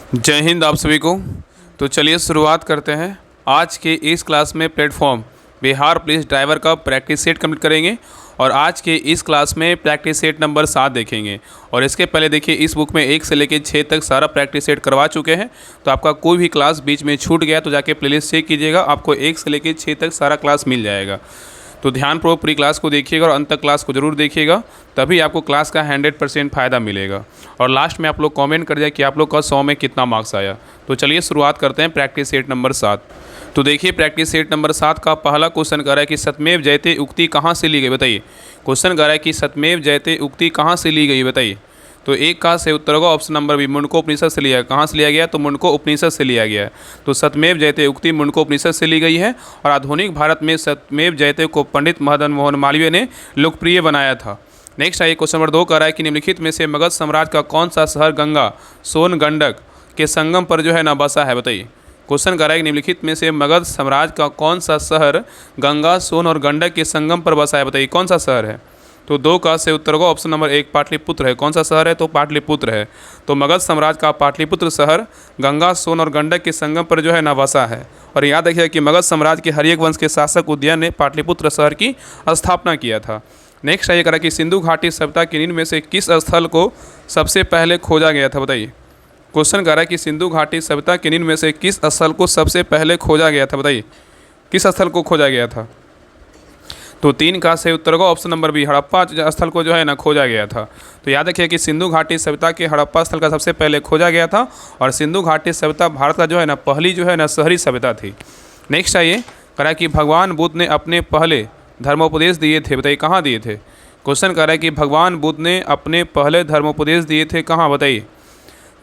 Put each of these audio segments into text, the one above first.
जय हिंद आप सभी को। तो चलिए शुरुआत करते हैं। आज के इस क्लास में प्लेटफॉर्म बिहार पुलिस ड्राइवर का प्रैक्टिस सेट कंप्लीट करेंगे और आज के इस क्लास में प्रैक्टिस सेट नंबर 7 देखेंगे। और इसके पहले देखिए, इस बुक में 1 से लेकर 6 तक सारा प्रैक्टिस सेट करवा चुके हैं। तो आपका कोई भी क्लास बीच में छूट गया तो जाके प्लेलिस्ट चेक कीजिएगा, आपको 1 से लेकर 6 तक सारा क्लास मिल जाएगा। तो ध्यानपूर्वक पूरी क्लास को देखिएगा और अंत तक क्लास को ज़रूर देखिएगा, तभी आपको क्लास का 100% फ़ायदा मिलेगा। और लास्ट में आप लोग कमेंट कर दिया कि आप लोग का 100 में कितना मार्क्स आया। तो चलिए शुरुआत करते हैं प्रैक्टिस सेट नंबर 7। तो देखिए, प्रैक्टिस सेट नंबर 7 का पहला क्वेश्चन कह रहा है कि सत्यमेव जयते उक्ति कहाँ से ली गई, बताइए। क्वेश्चन कह रहा है कि सत्यमेव जयते उक्ति कहाँ से ली गई, बताइए। तो एक का से उत्तर होगा ऑप्शन नंबर बी, मुंडको उपनिषद से लिया है। कहाँ से लिया गया, तो मुंडको उपनिषद से लिया गया है। तो सत्यमेव जयते उक्ति मुंडको उपनिषद से ली गई है। और आधुनिक भारत में सत्यमेव जयते को पंडित मदन मोहन मालवीय ने लोकप्रिय बनाया था। नेक्स्ट आइए, क्वेश्चन नंबर 2 कह रहा है कि निम्नलिखित में से मगध साम्राज्य का कौन सा शहर गंगा सोन गंडक के संगम पर जो है ना बसा है, बताइए। क्वेश्चन कह रहा है कि निम्नलिखित में से मगध साम्राज्य का कौन सा शहर गंगा सोन और गंडक के संगम पर बसा है, बताइए कौन सा शहर है। तो 2 का से उत्तर होगा ऑप्शन नंबर 1 पाटलिपुत्र है। कौन सा शहर है, तो पाटलिपुत्र है। तो मगध साम्राज्य का पाटलिपुत्र शहर गंगा सोन और गंडक के संगम पर जो है ना बसा है। और याद रखिए कि मगध साम्राज्य के हर्यक वंश के शासक उदयन ने पाटलिपुत्र शहर की स्थापना किया था। नेक्स्ट ये करा कि सिंधु घाटी सभ्यता के निम्न में से किस स्थल को सबसे पहले खोजा गया था, बताइए। क्वेश्चन कह रहा है कि सिंधु घाटी सभ्यता के निम्न में से किस स्थल को सबसे पहले खोजा गया था, बताइए किस स्थल को खोजा गया था। तो 3 का सही उत्तर होगा ऑप्शन नंबर बी, हड़प्पा स्थल को जो है ना खोजा गया था। तो याद रखिए कि सिंधु घाटी सभ्यता के हड़प्पा स्थल का सबसे पहले खोजा गया था। और सिंधु घाटी सभ्यता भारत का जो है ना पहली जो है ना शहरी सभ्यता थी। नेक्स्ट आइए, करा कि भगवान बुद्ध ने अपने पहले धर्मोपदेश दिए थे, बताइए कहाँ दिए थे। क्वेश्चन कह रहा है कि भगवान बुद्ध ने अपने पहले धर्मोपदेश दिए थे कहाँ, बताइए।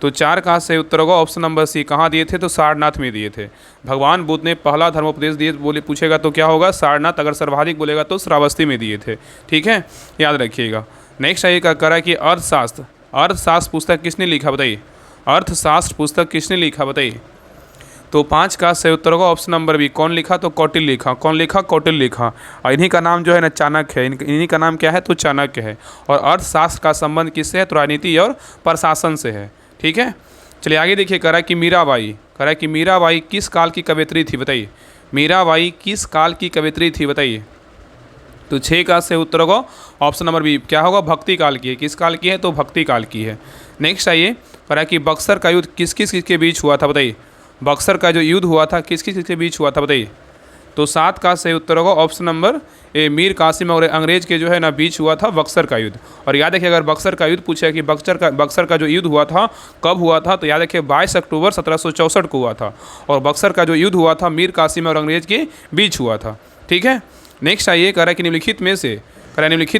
तो 4 का सही उत्तर होगा ऑप्शन नंबर सी, कहाँ दिए थे, तो सारनाथ में दिए थे। भगवान बुद्ध ने पहला धर्मोपदेश दिए बोले पूछेगा तो क्या होगा, सारनाथ। अगर सर्वाधिक बोलेगा तो श्रावस्ती में दिए थे, ठीक है, याद रखिएगा। नेक्स्ट आइए करा कि अर्थशास्त्र पुस्तक किसने लिखा, बताइए। अर्थशास्त्र पुस्तक किसने लिखा, बताइए। तो 5 का सही उत्तर होगा ऑप्शन नंबर बी, कौन लिखा, तो कौटिल्य लिखा। कौन लिखा, कौटिल्य लिखा। और इन्हीं का नाम जो है ना चाणक्य है। इन्हीं का नाम क्या है, तो चाणक्य है। और अर्थशास्त्र का संबंध किससे है, तो राजनीति और प्रशासन से है, ठीक है। चलिए आगे देखिए, कह रहा है कि मीराबाई किस काल की कवयित्री थी, बताइए। मीराबाई किस काल की कवयित्री थी, बताइए। तो 6 का सही उत्तर होगा ऑप्शन नंबर बी, क्या होगा, भक्ति काल की है। किस काल की है, तो भक्ति काल की है। नेक्स्ट आइए, कह रहा है कि बक्सर का युद्ध किस किस के बीच हुआ था, बताइए। बक्सर का जो युद्ध हुआ था किस किस के बीच हुआ था, बताइए। तो 7 का सही उत्तर होगा option number A, Mir Qasim और अंग्रेज के जो है ना बीच हुआ था बक्सर का युद्ध। और याद रखिए, अगर बक्सर का युद्ध पूछा कि बक्सर का जो युद्ध हुआ था कब हुआ था, तो याद रखिए 22 अक्टूबर 1764 को हुआ था। और बक्सर का जो युद्ध हुआ था मीर कासिम और अंग्रेज के बीच हुआ था, ठीक है। नेक्स्ट आइए, कह रहा है कि निम्नलिखित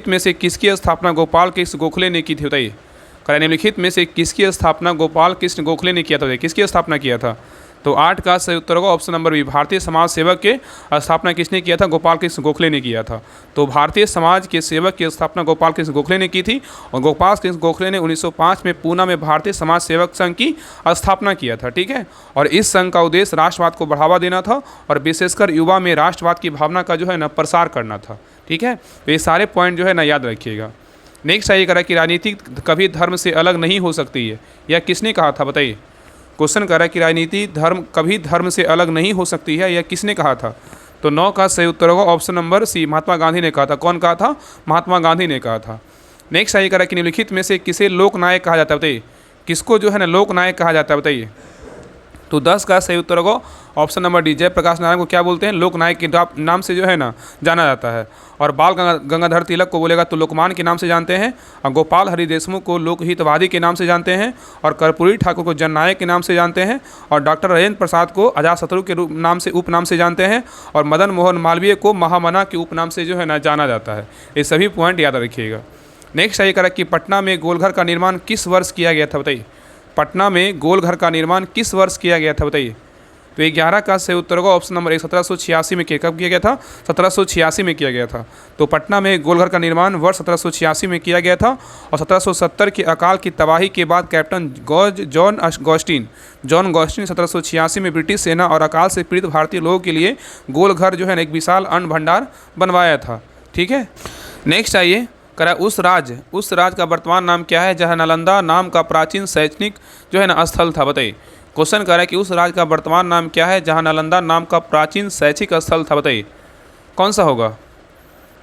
में से किसकी स्थापना गोपाल कृष्ण गोखले ने की थी, बताइए। कह रहा है निम्नलिखित में से किसकी स्थापना गोपाल कृष्ण गोखले ने किया था, किसकी स्थापना किया था। तो 8 का सही उत्तर होगा option number B, Bharatiya Samaj सेवक के स्थापना किसने किया था, गोपाल कृष्ण गोखले ने किया था। तो भारतीय समाज के सेवक की स्थापना गोपाल कृष्ण गोखले ने की थी। और गोपाल कृष्ण गोखले ने 1905 में पूना में भारतीय समाज सेवक संघ की स्थापना किया था, ठीक है। और इस संघ का उद्देश्य राष्ट्रवाद को बढ़ावा देना था और विशेषकर युवा में राष्ट्रवाद की भावना का जो है ना प्रसार करना था, ठीक है। तो ये सारे पॉइंट जो है ना याद रखिएगा। नेक्स्ट आइए, करा कि राजनीति कभी धर्म से अलग नहीं हो सकती है, यह किसने कहा था, बताइए। क्वेश्चन कर रहा है कि राजनीति कभी धर्म से अलग नहीं हो सकती है, यह किसने कहा था। तो 9 का सही उत्तर होगा ऑप्शन नंबर सी, महात्मा गांधी ने कहा था। कौन कहा था, महात्मा गांधी ने कहा था। नेक्स्ट आइए, कह रहा है कि निम्नलिखित में से किसे लोकनायक कहा जाता है, बताइए। किसको जो है ना लोकनायक कहा जाता है, बताइए। तो 10 का सही उत्तर होगा option number D, Jayaprakash Narayan को क्या बोलते हैं, लोकनायक के नाम से जो है ना जाना जाता है। और बाल गंगाधर तिलक को बोलेगा तो लोकमान के नाम से जानते हैं। और गोपाल हरि देशमुख को लोकहितवादी के नाम से जानते हैं। और कर्पूरी ठाकुर को जननायक के नाम से जानते हैं। और डॉक्टर राजेंद्र प्रसाद को अजातशत्रु के नाम से उपनाम से जानते हैं। और मदन मोहन मालवीय को महामना के उपनाम से जो है ना जाना जाता है। ये सभी पॉइंट याद रखिएगा। नेक्स्ट आइए, करा कि पटना में गोलघर का निर्माण किस वर्ष किया गया था, बताइए। पटना में गोलघर का निर्माण किस वर्ष किया गया था, बताइए। तो 11 का सही उत्तर होगा ऑप्शन नंबर 1, 1786 में कब किया गया था, 1786 में किया गया था। तो पटना में गोलघर का निर्माण वर्ष 1786 में किया गया था। और 1770 के अकाल की तबाही के बाद कैप्टन जॉन गॉस्टिन 1786 में ब्रिटिश सेना और अकाल से पीड़ित भारतीय लोगों के लिए गोलघर जो है ना एक विशाल अन्न भंडार बनवाया था, ठीक है। नेक्स्ट आइए, करा उस राज्य का वर्तमान नाम क्या है जहाँ नालंदा नाम का प्राचीन शैक्षणिक जो है ना स्थल था। बताइए, क्वेश्चन कर रहा है कि उस राज्य का वर्तमान नाम क्या है जहाँ नालंदा नाम का प्राचीन शैक्षिक स्थल था। बताइए कौन सा होगा।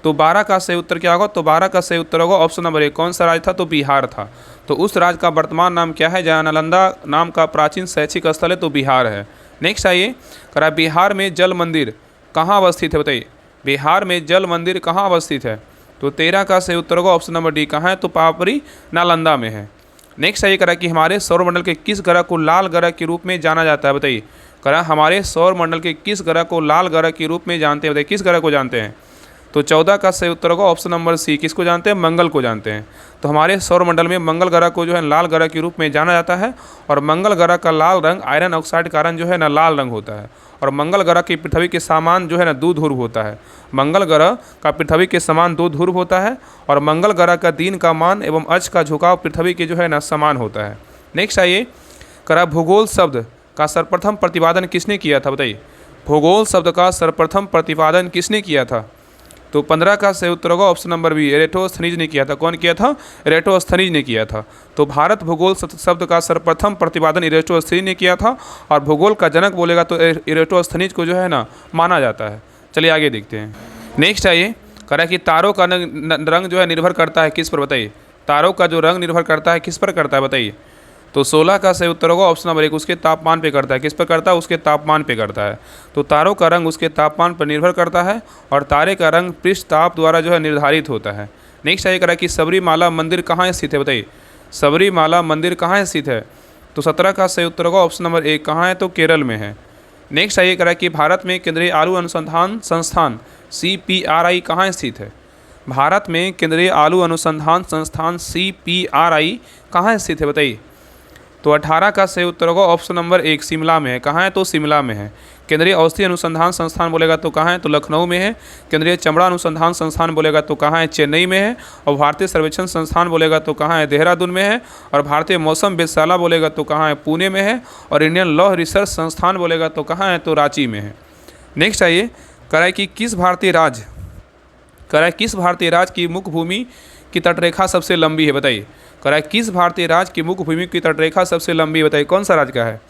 तो 12 का सही उत्तर क्या होगा। तो 12 का सही उत्तर होगा ऑप्शन नंबर 1। कौन सा राज्य था। तो बिहार था। तो उस राज्य का वर्तमान नाम क्या है जहाँ नालंदा नाम का प्राचीन शैक्षिक स्थल है। तो बिहार है। नेक्स्ट आइए, करा बिहार में जल मंदिर कहाँ अवस्थित है। बताइए बिहार में जल मंदिर कहाँ अवस्थित है। तो 13 का सही उत्तर होगा ऑप्शन नंबर डी। कहाँ है। तो पापरी नालंदा में है। नेक्स्ट आइए, करा कि हमारे सौरमंडल के किस ग्रह को लाल ग्रह के रूप में जाना जाता है। बताइए करा हमारे सौरमंडल के किस ग्रह को लाल ग्रह के रूप में जानते हैं। बताइए किस ग्रह को जानते हैं। तो 14 का सही उत्तर होगा ऑप्शन नंबर सी। किसको जानते हैं। मंगल को जानते हैं। तो हमारे सौरमंडल में मंगल ग्रह को जो है लाल ग्रह के रूप में जाना जाता है। और मंगल ग्रह का लाल रंग आयरन ऑक्साइड के कारण जो है ना लाल रंग होता है। और मंगल ग्रह की पृथ्वी के समान जो है ना दो ध्रुव होता है। मंगल ग्रह का पृथ्वी के समान दो ध्रुव होता है। और मंगल ग्रह का दिन का मान एवं अक्ष का झुकाव पृथ्वी के जो है ना समान होता है। नेक्स्ट आइए, करा भूगोल शब्द का सर्वप्रथम प्रतिपादन किसने किया था। बताइए भूगोल शब्द का सर्वप्रथम प्रतिपादन किसने किया था। तो 15 का सही उत्तर होगा ऑप्शन नंबर बी। एरेटोस्थनीज ने किया था। कौन किया था। एरेटोस्थनीज ने किया था। तो भारत भूगोल शब्द का सर्वप्रथम प्रतिपादन एरेटोस्थनीज ने किया था। और भूगोल का जनक बोलेगा तो एरेटोस्थनीज को जो है ना माना जाता है। चलिए आगे देखते हैं। नेक्स्ट आइए, करा कि तारों का रंग जो है निर्भर करता है किस पर। बताइए तारों का जो रंग निर्भर करता है किस पर करता है। बताइए तो 16 का सही उत्तर होगा ऑप्शन नंबर 1। उसके तापमान पे करता है। किस पर करता है। उसके तापमान पे करता है। तो तारों का रंग उसके तापमान पर निर्भर करता है। और तारे का रंग पृष्ठ ताप द्वारा जो है निर्धारित होता है। नेक्स्ट आइए, करा कि सबरीमाला मंदिर कहाँ स्थित है। बताइए सबरीमाला मंदिर कहाँ स्थित है। तो 17 का सही उत्तर होगा ऑप्शन नंबर 1। कहाँ है। तो केरल में है। नेक्स्ट आइए, करा कि भारत में केंद्रीय आलू अनुसंधान संस्थान CPRI कहाँ स्थित है। भारत में केंद्रीय आलू अनुसंधान संस्थान CPRI कहाँ स्थित है। बताइए तो 18 का सही उत्तर होगा ऑप्शन नंबर 1। शिमला में है। कहाँ है। तो शिमला में है। केंद्रीय औषधि अनुसंधान संस्थान बोलेगा तो कहाँ है। तो लखनऊ में है। केंद्रीय चमड़ा अनुसंधान संस्थान बोलेगा तो कहाँ है। चेन्नई में है। और भारतीय सर्वेक्षण संस्थान बोलेगा तो कहाँ है। देहरादून में है। और भारतीय मौसम वेधशाला बोलेगा तो कहाँ है। पुणे में है। और इंडियन लॉ रिसर्च संस्थान बोलेगा तो कहाँ है। तो रांची में है। नेक्स्ट आइए, कराए कि किस भारतीय राज्य की मुख्य भूमि की तटरेखा सबसे लंबी है। बताइए कराए किस भारतीय राज्य की मुख्य भूमि की तटरेखा सबसे लंबी है। बताइए कौन सा राज्य का है।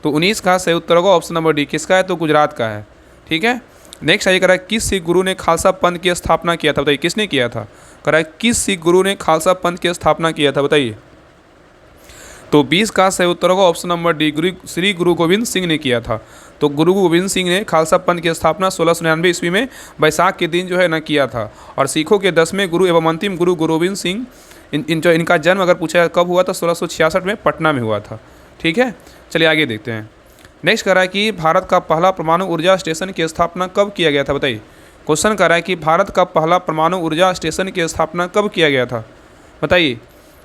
तो 19 का सही उत्तर होगा ऑप्शन नंबर डी। किसका है। तो गुजरात का है। ठीक है। नेक्स्ट आइए, कराए किस सिख गुरु ने खालसा पंथ की स्थापना किया था। बताइए किसने किया था। कराए किस सिख गुरु ने खालसा पंथ की स्थापना किया था। बताइए तो 20 का सही उत्तर होगा ऑप्शन नंबर डी। श्री गुरु गोविंद सिंह ने किया था। तो गुरु गोविंद सिंह ने खालसा पंथ की स्थापना 1699 ईस्वी में बैसाख के दिन जो है ना किया था। और सिखों के 10वें गुरु एवं अंतिम गुरु गोविंद सिंह इनका जन्म अगर पूछा कब हुआ था 1666 में पटना में हुआ था। ठीक है। चलिए आगे देखते हैं। नेक्स्ट कह रहा है कि भारत का पहला परमाणु ऊर्जा स्टेशन की स्थापना कब किया गया था। बताइए क्वेश्चन कह रहा है कि भारत का पहला परमाणु ऊर्जा स्टेशन की स्थापना कब किया गया था। बताइए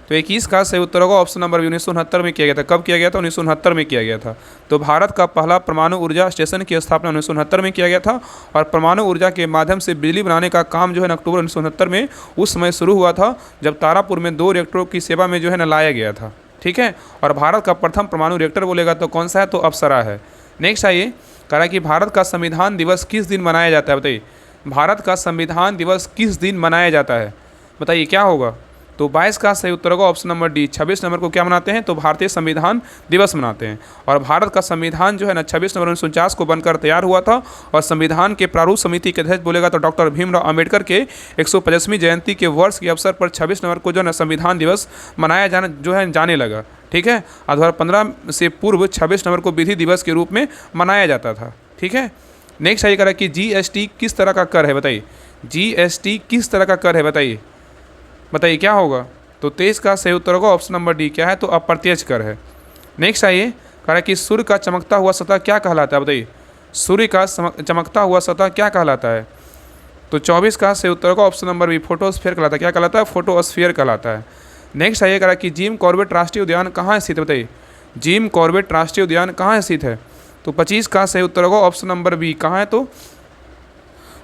तो 21 का सही उत्तर होगा ऑप्शन नंबर 1969 में किया गया था। कब किया गया था। 1969 में किया गया था। तो भारत का पहला परमाणु ऊर्जा स्टेशन की स्थापना 1969 में किया गया था। और परमाणु ऊर्जा के माध्यम से बिजली बनाने का काम जो है ना अक्टूबर 1969 में उस समय शुरू हुआ था जब तारापुर में 2 रिएक्टरों की सेवा में जो है ना लाया गया था। ठीक है। और भारत का प्रथम परमाणु रिएक्टर बोलेगा तो कौन सा है। तो अप्सरा है। नेक्स्ट आइए, कह रहा है कि भारत का संविधान दिवस किस दिन मनाया जाता है। बताइए भारत का संविधान दिवस किस दिन मनाया जाता है। बताइए क्या होगा। तो 22 का सही उत्तर होगा ऑप्शन नंबर डी। 26 नंबर को क्या मनाते हैं। तो भारतीय संविधान दिवस मनाते हैं। और भारत का संविधान जो है ना 26 नवंबर 1949 को बनकर तैयार हुआ था। और संविधान के प्रारूप समिति के अध्यक्ष बोलेगा तो डॉक्टर भीमराव अम्बेडकर के 150वीं जयंती के वर्ष के अवसर पर 26 नवंबर को जो है संविधान दिवस मनाया जाने लगा। ठीक है। 2015 से पूर्व 26 नवंबर को विधि दिवस के रूप में मनाया जाता था। ठीक है। नेक्स्ट आइए करा कि GST किस तरह का कर है। बताइए GST किस तरह का कर है। बताइए क्या होगा। तो 23 का सही उत्तर होगा ऑप्शन नंबर डी। क्या है। तो अप्रत्यक्ष कर है। नेक्स्ट आइए, कह रहा कि सूर्य का चमकता हुआ सतह क्या कहलाता है। बताइए सूर्य का चमकता हुआ सतह क्या कहलाता है। तो 24 का सही उत्तर होगा ऑप्शन नंबर बी। फोटोस्फीयर कहलाता है। क्या कहलाता है। फोटोस्फीयर कहलाता है। नेक्स्ट आइए, कह रहा कि जिम कॉर्बेट राष्ट्रीय उद्यान कहाँ स्थित है। बताइए जिम कॉर्बेट राष्ट्रीय उद्यान कहाँ स्थित है। तो 25 का सही उत्तर होगा ऑप्शन नंबर बी। कहाँ है। तो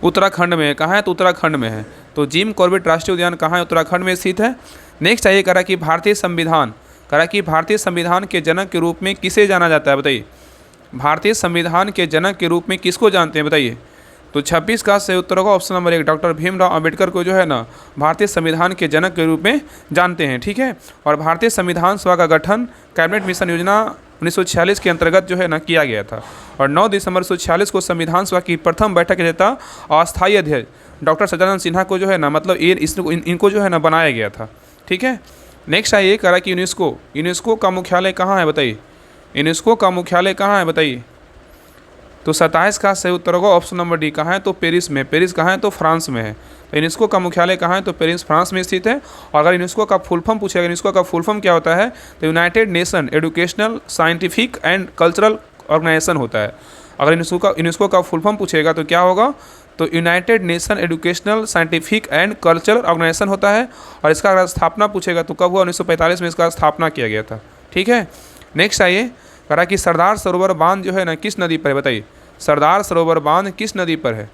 उत्तराखंड में है। कहाँ है। तो उत्तराखंड में है। तो जिम कॉर्बेट राष्ट्रीय उद्यान कहाँ है। उत्तराखंड में स्थित है। नेक्स्ट आइए, करा कि भारतीय संविधान के जनक के रूप में किसे जाना जाता है। बताइए भारतीय संविधान के जनक के रूप में किसको जानते हैं। बताइए तो 26 का सही उत्तर होगा option number 1, doctor Bhimrao Ambedkar को जो है ना भारतीय संविधान के जनक के रूप में जानते हैं, ठीक है। और भारतीय संविधान सभा का गठन कैबिनेट मिशन योजना 1946 के अंतर्गत जो है ना किया गया था। और 9 दिसंबर 1946 को संविधान सभा की प्रथम बैठक के नेता अस्थायी अध्यक्ष डॉक्टर सच्चिदानंद सिन्हा को जो है ना मतलब इनको जो है ना बनाया गया था, ठीक है। नेक्स्ट आइए करा कि यूनेस्को का मुख्यालय कहाँ है बताइए। यूनेस्को का मुख्यालय कहाँ है बताइए। तो 27 का सही उत्तर होगा ऑप्शन नंबर डी, कहाँ है तो पेरिस में। पेरिस कहाँ है तो फ्रांस में है। तो यूनेस्को का मुख्यालय कहाँ है तो पेरिस फ्रांस में स्थित है। और अगर यूनेस्को का फुल फॉर्म पूछेगा, यूनेस्को का फुल फॉर्म क्या होता है तो united nation educational scientific and cultural organisation होता है। अगर यूनेस्को का फुल फॉर्म पूछेगा तो क्या होगा तो united nation educational scientific and cultural organisation होता है। और इसका अगर स्थापना पूछेगा तो कब हुआ 1945 में इसका स्थापना किया गया था, ठीक है। नेक्स्ट आइए करा कि सरदार सरोवर बांध जो है ना किस नदी पर है बताइए। सरदार सरोवर बांध किस नदी पर है।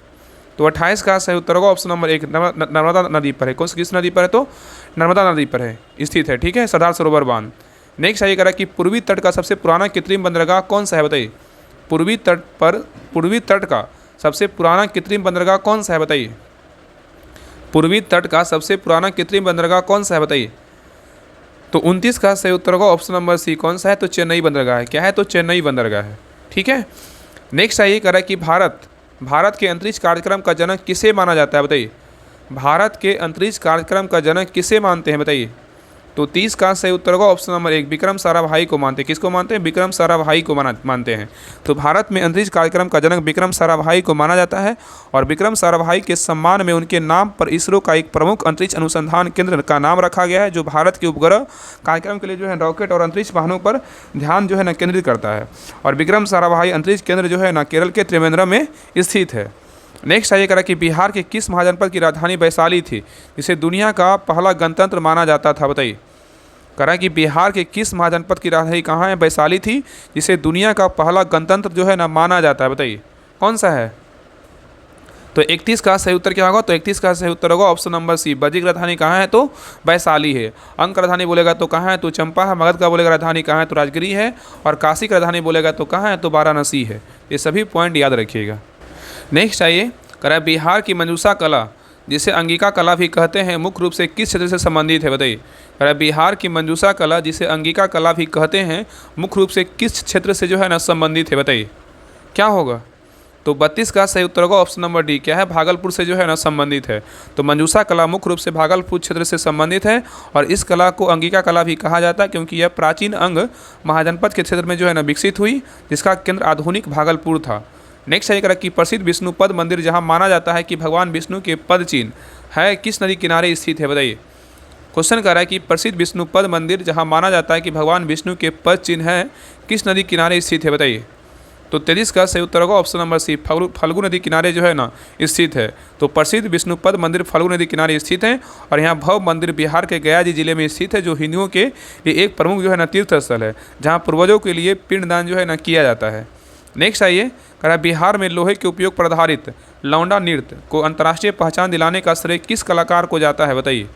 तो 28 का सही उत्तर होगा ऑप्शन नंबर 1, नर्मदा नदी पर है। किस नदी पर है तो नर्मदा नदी पर है स्थित है, ठीक है, सरदार सरोवर बांध। नेक्स्ट आइए करा कि पूर्वी तट का सबसे पुराना कृत्रिम बंदरगाह कौन सा है बताइए। पूर्वी तट का सबसे पुराना कृत्रिम बंदरगाह कौन सा है बताइए। पूर्वी तट का सबसे पुराना कृत्रिम बंदरगाह कौन सा है बताइए। तो 29 का सही उत्तर होगा ऑप्शन नंबर सी, कौन सा है तो चेन्नई बंदरगाह है। क्या है तो चेन्नई बंदरगाह है, ठीक है। नेक्स्ट आइए करा कि भारत के अंतरिक्ष कार्यक्रम का जनक किसे माना जाता है बताइए। भारत के अंतरिक्ष कार्यक्रम का जनक किसे मानते हैं बताइए। तो 30 का सही उत्तर होगा ऑप्शन नंबर 1, विक्रम साराभाई को मानते हैं। किसको मानते हैं, विक्रम साराभाई को मानते हैं। तो भारत में अंतरिक्ष कार्यक्रम का जनक विक्रम साराभाई को माना जाता है। और विक्रम साराभाई के सम्मान में उनके नाम पर इसरो का एक प्रमुख अंतरिक्ष अनुसंधान केंद्र का नाम रखा गया है, जो भारत के उपग्रह कार्यक्रम के लिए जो है रॉकेट और अंतरिक्ष वाहनों पर ध्यान जो है ना केंद्रित करता है। और विक्रम साराभाई अंतरिक्ष केंद्र जो है ना केरल के त्रिवेंद्रम में स्थित है। नेक्स्ट आइए करा कि बिहार के किस महाजनपद की राजधानी वैशाली थी, जिसे दुनिया का पहला गणतंत्र माना जाता था बताइए। करा कि बिहार के किस महाजनपद की राजधानी कहाँ है, वैशाली थी, जिसे दुनिया का पहला गणतंत्र जो है ना माना जाता है बताइए कौन सा है। तो 31 का सही उत्तर क्या होगा तो 31 का सही उत्तर होगा ऑप्शन नंबर सी, बज्जी की राजधानी कहाँ है तो वैशाली है। अंक राजधानी बोलेगा तो कहाँ है तो चंपा है। मगध का बोलेगा राजधानी कहाँ है तो राजगिरी है। और काशी की राजधानी बोलेगा तो कहाँ है तो वाराणसी है। ये सभी पॉइंट याद रखिएगा। नेक्स्ट आइए करा बिहार की मंजूषा कला, जिसे अंगिका कला भी कहते हैं, मुख्य रूप से किस क्षेत्र से संबंधित है बताइए। करा बिहार की मंजूषा कला, जिसे अंगिका कला भी कहते हैं, मुख्य रूप से किस क्षेत्र से जो है ना संबंधित है बताइए क्या होगा। तो 32 का सही उत्तर होगा ऑप्शन नंबर डी, क्या है भागलपुर से जो है ना संबंधित है। तो मंजूषा कला मुख्य रूप से भागलपुर क्षेत्र से संबंधित है। और इस कला को अंगिका कला भी कहा जाता है, क्योंकि यह प्राचीन अंग महाजनपद के क्षेत्र में जो है ना विकसित हुई, जिसका केंद्र आधुनिक भागलपुर था। नेक्स्ट है करा कि प्रसिद्ध विष्णु पद मंदिर, जहां माना जाता है कि भगवान विष्णु के पद चिन्ह है, किस नदी किनारे स्थित है बताइए। क्वेश्चन कर रहा है कि प्रसिद्ध विष्णु पद मंदिर, जहां माना जाता है कि भगवान विष्णु के पद चिन्ह है, किस नदी किनारे स्थित है बताइए। तो 33 का सही उत्तर होगा ऑप्शन नंबर सी, फल्गु नदी किनारे जो है ना स्थित है। तो प्रसिद्ध विष्णु पद मंदिर फल्गु नदी किनारे स्थित है। और यहाँ भव मंदिर बिहार के गया जी जिले में स्थित है, जो हिंदुओं के लिए एक प्रमुख जो है ना तीर्थ स्थल है, जहाँ पूर्वजों के लिए पिंडदान जो है ना किया जाता है। नेक्स्ट आइए करा बिहार में लोहे के उपयोग पर आधारित लौंडा नृत्य को अंतर्राष्ट्रीय पहचान दिलाने का श्रेय किस कलाकार को जाता है बताइए।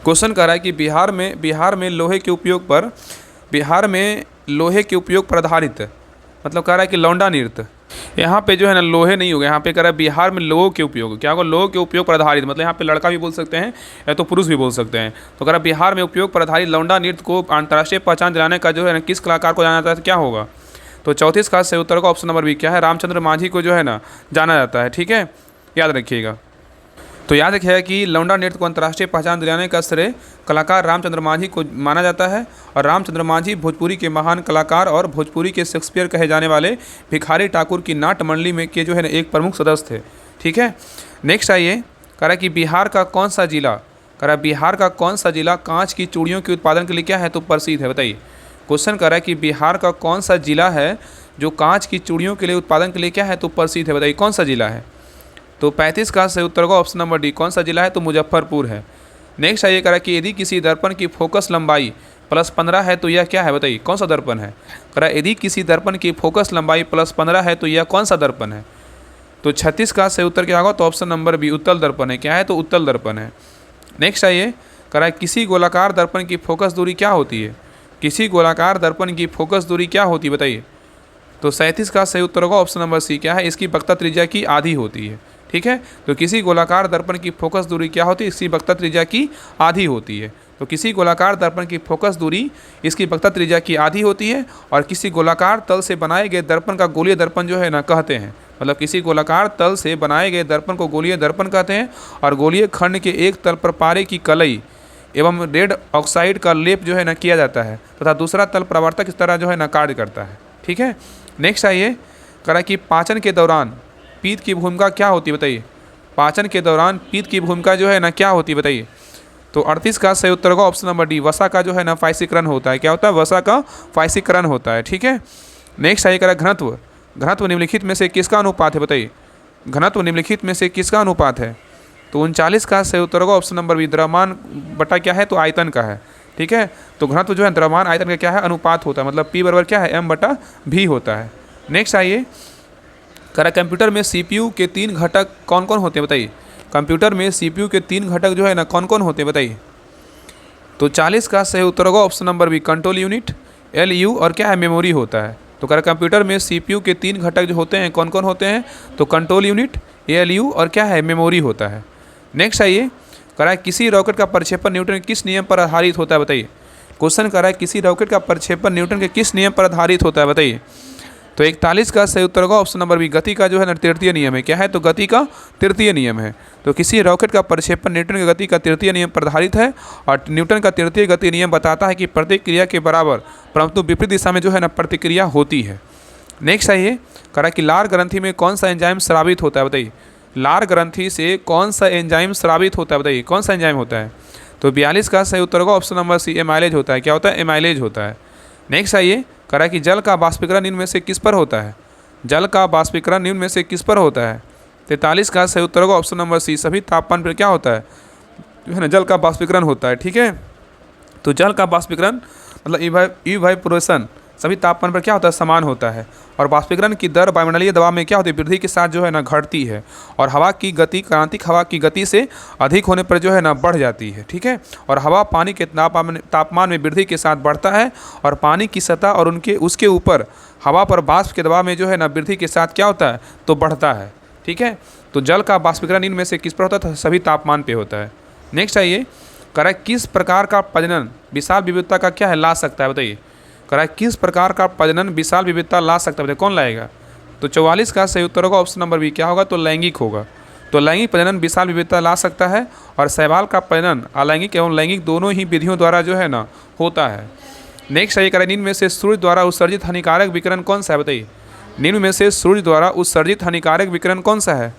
क्वेश्चन कर रहा है कि बिहार में लोहे के उपयोग पर आधारित मतलब कह रहा है कि लौंडा नृत्य, यहाँ पे जो है ना लोहे नहीं होगा, यहाँ पे कह रहा है बिहार में लोगों के उपयोग, क्या होगा लोगों के उपयोग पर आधारित, मतलब यहाँ पे लड़का भी बोल सकते हैं या तो पुरुष भी बोल सकते हैं। तो कह रहा है बिहार में उपयोग पर आधारित लौंडा नृत्य को अंतर्राष्ट्रीय पहचान दिलाने का जो है ना किस कलाकार को जाना जाता है तो क्या होगा। तो 34 का सही उत्तर का ऑप्शन नंबर बी, क्या है रामचंद्र मांझी को जो है ना जाना जाता है, ठीक है, याद रखिएगा। तो याद रखिएगा कि लौंडा नृत्य को अंतर्राष्ट्रीय पहचान दिलाने का श्रेय कलाकार रामचंद्र मांझी को माना जाता है। और रामचंद्र मांझी भोजपुरी के महान कलाकार और भोजपुरी के शेक्सपियर कहे जाने वाले भिखारी ठाकुर की नाट्य मंडली में के जो है ना एक प्रमुख सदस्य थे, ठीक है। नेक्स्ट आइए कह रहा है कि बिहार का कौन सा जिला कांच की चूड़ियों के उत्पादन के लिए क्या है तो प्रसिद्ध है बताइए। क्वेश्चन कर रहा है कि बिहार का कौन सा जिला है जो कांच की चूड़ियों के लिए उत्पादन के लिए क्या है तो प्रसिद्ध है बताइए कौन सा जिला है। तो 35 का सही उत्तर होगा ऑप्शन नंबर डी, कौन सा जिला है तो मुजफ्फरपुर है। नेक्स्ट आइए करा कि यदि किसी दर्पण की फोकस लंबाई +15 है तो यह क्या है बताइए कौन सा दर्पण है। करा यदि किसी दर्पण की फोकस लंबाई +15 है तो यह कौन सा दर्पण है। तो 36 का सही उत्तर क्या होगा तो ऑप्शन नंबर बी, उत्तल दर्पण है। क्या है तो उत्तल दर्पण है। नेक्स्ट आइए करा किसी गोलाकार दर्पण की फोकस दूरी क्या होती है। किसी गोलाकार दर्पण की फोकस दूरी क्या होती है बताइए। तो 37 का सही उत्तर होगा ऑप्शन नंबर सी। क्या है? इसकी वक्ता त्रिज्या की आधी होती है। ठीक है, तो किसी गोलाकार दर्पण की फोकस दूरी क्या होती है? इसकी वक्ता त्रिज्या की आधी होती है। तो किसी गोलाकार दर्पण की फोकस दूरी इसकी वक्ता त्रिज्या की आधी होती है। और किसी गोलाकार तल से बनाए गए दर्पण का गोलीय दर्पण जो है ना कहते हैं, मतलब किसी गोलाकार तल से बनाए गए दर्पण को गोलीय दर्पण कहते हैं। और गोलीय खंड के एक तल पर पारे की कलई एवं रेड ऑक्साइड का लेप जो है ना किया जाता है तथा दूसरा तल प्रवर्तक इस तरह जो है ना कार्य करता है। ठीक है, नेक्स्ट आइए, करा कि पाचन के दौरान पीत की भूमिका क्या होती है? बताइए, पाचन के दौरान पीत की भूमिका जो है ना क्या होती है? बताइए। तो 38 का सही उत्तर होगा ऑप्शन नंबर डी, वसा का जो है ना फाइसीकरण होता है। क्या होता है? वसा का फाइसीकरण होता है। ठीक है, नेक्स्ट आइए, करा घनत्व। घनत्व निम्नलिखित में से किसका अनुपात है? बताइए, घनत्व निम्नलिखित में से किसका अनुपात है? तो 39 का सही उत्तर होगा ऑप्शन नंबर बी, द्रव्यमान बटा क्या है? तो आयतन का है। ठीक है, तो घनत्व जो है द्रव्यमान आयतन का क्या है? अनुपात होता है, मतलब P बराबर क्या है? M बटा V होता है। नेक्स्ट आइए, करा कंप्यूटर में CPU के 3 घटक कौन कौन होते हैं? बताइए, कंप्यूटर में CPU के 3 घटक जो है ना कौन कौन होते हैं? बताइए। तो 40 का सही उत्तर होगा option number B, control unit, LU और क्या है? मेमोरी होता है। तो करा कंप्यूटर में CPU के 3 घटक जो होते हैं कौन कौन होते हैं? तो कंट्रोल यूनिट, ALU और क्या है? मेमोरी होता है। नेक्स्ट आइए, करा किसी रॉकेट का प्रक्षेपण न्यूटन के किस नियम पर आधारित होता है? बताइए, क्वेश्चन करा किसी रॉकेट का प्रक्षेपण न्यूटन के किस नियम पर आधारित होता है? बताइए। तो 41 का सही उत्तर होगा ऑप्शन नंबर बी, गति का जो है ना तृतीय नियम है। क्या है? तो गति का तृतीय नियम है। तो किसी रॉकेट का प्रक्षेपण न्यूटन की गति का तृतीय नियम पर आधारित है। और न्यूटन का तृतीय गति नियम बताता है कि प्रतिक्रिया के बराबर परंतु विपरीत दिशा में जो है ना प्रतिक्रिया होती है। नेक्स्ट आइए, करा कि लार ग्रंथि में कौन सा एंजाइम स्रावित होता है? बताइए, लार ग्रंथि से कौन सा एंजाइम स्रावित होता है? बताइए, कौन सा एंजाइम होता है? तो 42 का सही उत्तर होगा ऑप्शन नंबर सी, एमाइलेज होता है। क्या होता है? एमाइलेज होता है। नेक्स्ट आइए, करा कि जल का बाष्पीकरण निम्न में से किस पर होता है? जल का बाष्पीकरण निम्न में से किस पर होता है? 43 का सही उत्तर होगा ऑप्शन नंबर सी, सभी तापमान पर क्या होता है? जो है ना जल का बाष्पीकरण होता है। ठीक है, तो जल का बाष्पीकरण मतलब इवेपोरेशन सभी तापमान पर क्या होता है? समान होता है। और बाष्पीकरण की दर वायुमंडलीय दबाव में क्या होती है? वृद्धि के साथ जो है ना घटती है। और हवा की गति क्रांतिक हवा की गति से अधिक होने पर जो है ना बढ़ जाती है। ठीक है, और हवा पानी के तापमान में वृद्धि के साथ बढ़ता है। और पानी की सतह और उसके ऊपर हवा पर वाष्प के दबाव में जो है ना वृद्धि के साथ क्या होता है? तो बढ़ता है। ठीक है, तो जल का बाष्पीकरण इनमें से किस पर होता है? सभी तापमान पर होता है। नेक्स्ट आइए, करा किस प्रकार का प्रजनन विशाल विविधता का क्या है? ला सकता है? बताइए, करा किस प्रकार का प्रजनन विशाल विविधता ला सकता है? कौन लाएगा? तो 44 का सही उत्तर होगा ऑप्शन नंबर बी, क्या होगा? तो लैंगिक होगा। तो लैंगिक प्रजनन विशाल विविधता ला सकता है। और शैवाल का प्रजनन अलैंगिक एवं लैंगिक दोनों ही विधियों द्वारा जो है ना होता है। नेक्स्ट आइए, करा निम्न में से सूर्य द्वारा उत्सर्जित हानिकारक विकिरण कौन सा है? बताइए, निम्न में से सूर्य द्वारा उत्सर्जित हानिकारक विकिरण कौन सा है?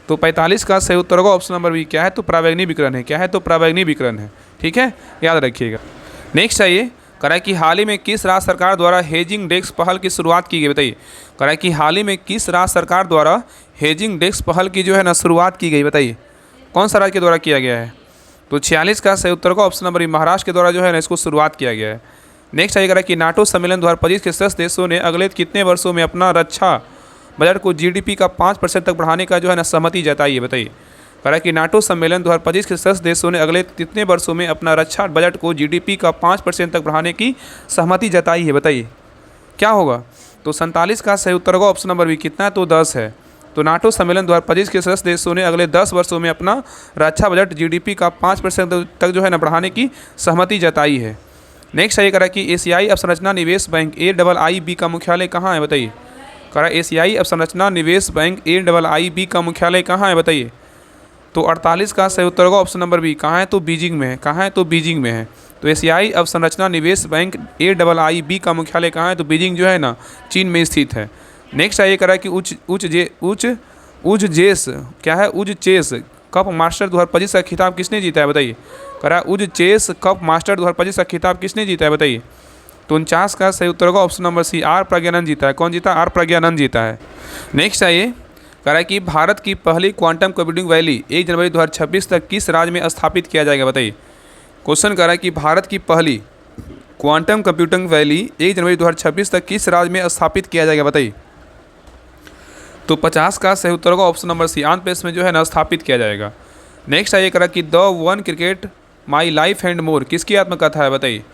तो 45 का सही उत्तर होगा ऑप्शन नंबर बी, क्या है? तो परावैंगनी विकिरण है। क्या है? तो परावैंगनी विकिरण है। ठीक है, याद रखिएगा। नेक्स्ट आइए, करा कि हाल ही में किस राज्य सरकार द्वारा हेजिंग डेस्क पहल की शुरुआत की गई? बताइए, करा कि हाल ही में किस राज्य सरकार द्वारा हेजिंग डेस्क पहल की जो है ना शुरुआत की गई? बताइए, कौन सा राज्य के द्वारा किया गया है? तो 46 का सही उत्तर का ऑप्शन नंबर महाराष्ट्र के द्वारा जो है ना इसको शुरुआत किया गया है। नेक्स्ट आइए, करा कि नाटो सम्मेलन 2025 के सदस्य देशों ने अगले कितने वर्षों में अपना रक्षा बजट को GDP का 5% तक बढ़ाने का जो है ना सहमति जताई है? बताइए, करा कि नाटो सम्मेलन 2025 के सदस्य देशों ने अगले कितने वर्षों में अपना रक्षा बजट को GDP का 5% तक बढ़ाने की सहमति जताई है? बताइए, क्या होगा? तो 47 का सही उत्तर होगा ऑप्शन नंबर बी, कितना है? तो 10 है। तो नाटो सम्मेलन 2025 के सदस्य देशों ने अगले 10 वर्षों में अपना रक्षा बजट GDP का 5% तक जो है ना बढ़ाने की सहमति जताई है। नेक्स्ट आइए, करा कि एशियाई अवसंरचना निवेश बैंक AIIB का मुख्यालय कहाँ है? बताइए, करा एशियाई अवसंरचना निवेश बैंक AIIB का मुख्यालय कहाँ है? बताइए। तो 48 का सही उत्तर होगा ऑप्शन नंबर बी, कहाँ है? तो बीजिंग में है। कहाँ है? तो बीजिंग में है। तो एशियाई अवसंरचना निवेश बैंक AIIB का मुख्यालय कहाँ है? तो बीजिंग जो है ना चीन में स्थित है। नेक्स्ट आइए, करा कि उजचेस क्या है? उजचेस कप मास्टर 2025 का खिताब किसने जीता है? बताइए, करा उजचेस कप मास्टर 2025 का खिताब किसने जीता है? बताइए। तो 49 का सही उत्तर होगा option number C, R Praggnanandhaa जीता है। कौन जीता? आर प्रज्ञानंद जीता है। नेक्स्ट आइए, करा कि भारत की पहली क्वांटम कंप्यूटिंग वैली 1 जनवरी 2026 तक किस राज्य में स्थापित किया जाएगा? बताइए, क्वेश्चन करा कि भारत की पहली क्वांटम कंप्यूटिंग वैली 1 जनवरी 2026 तक किस राज्य में स्थापित किया जाएगा? बताइए। तो 50 का सही उत्तर होगा ऑप्शन नंबर सी, आंध्र प्रदेश में जो है ना स्थापित किया जाएगा। नेक्स्ट आइए, करा कि the one cricket my life and more किसकी आत्मकथा है? बताइए,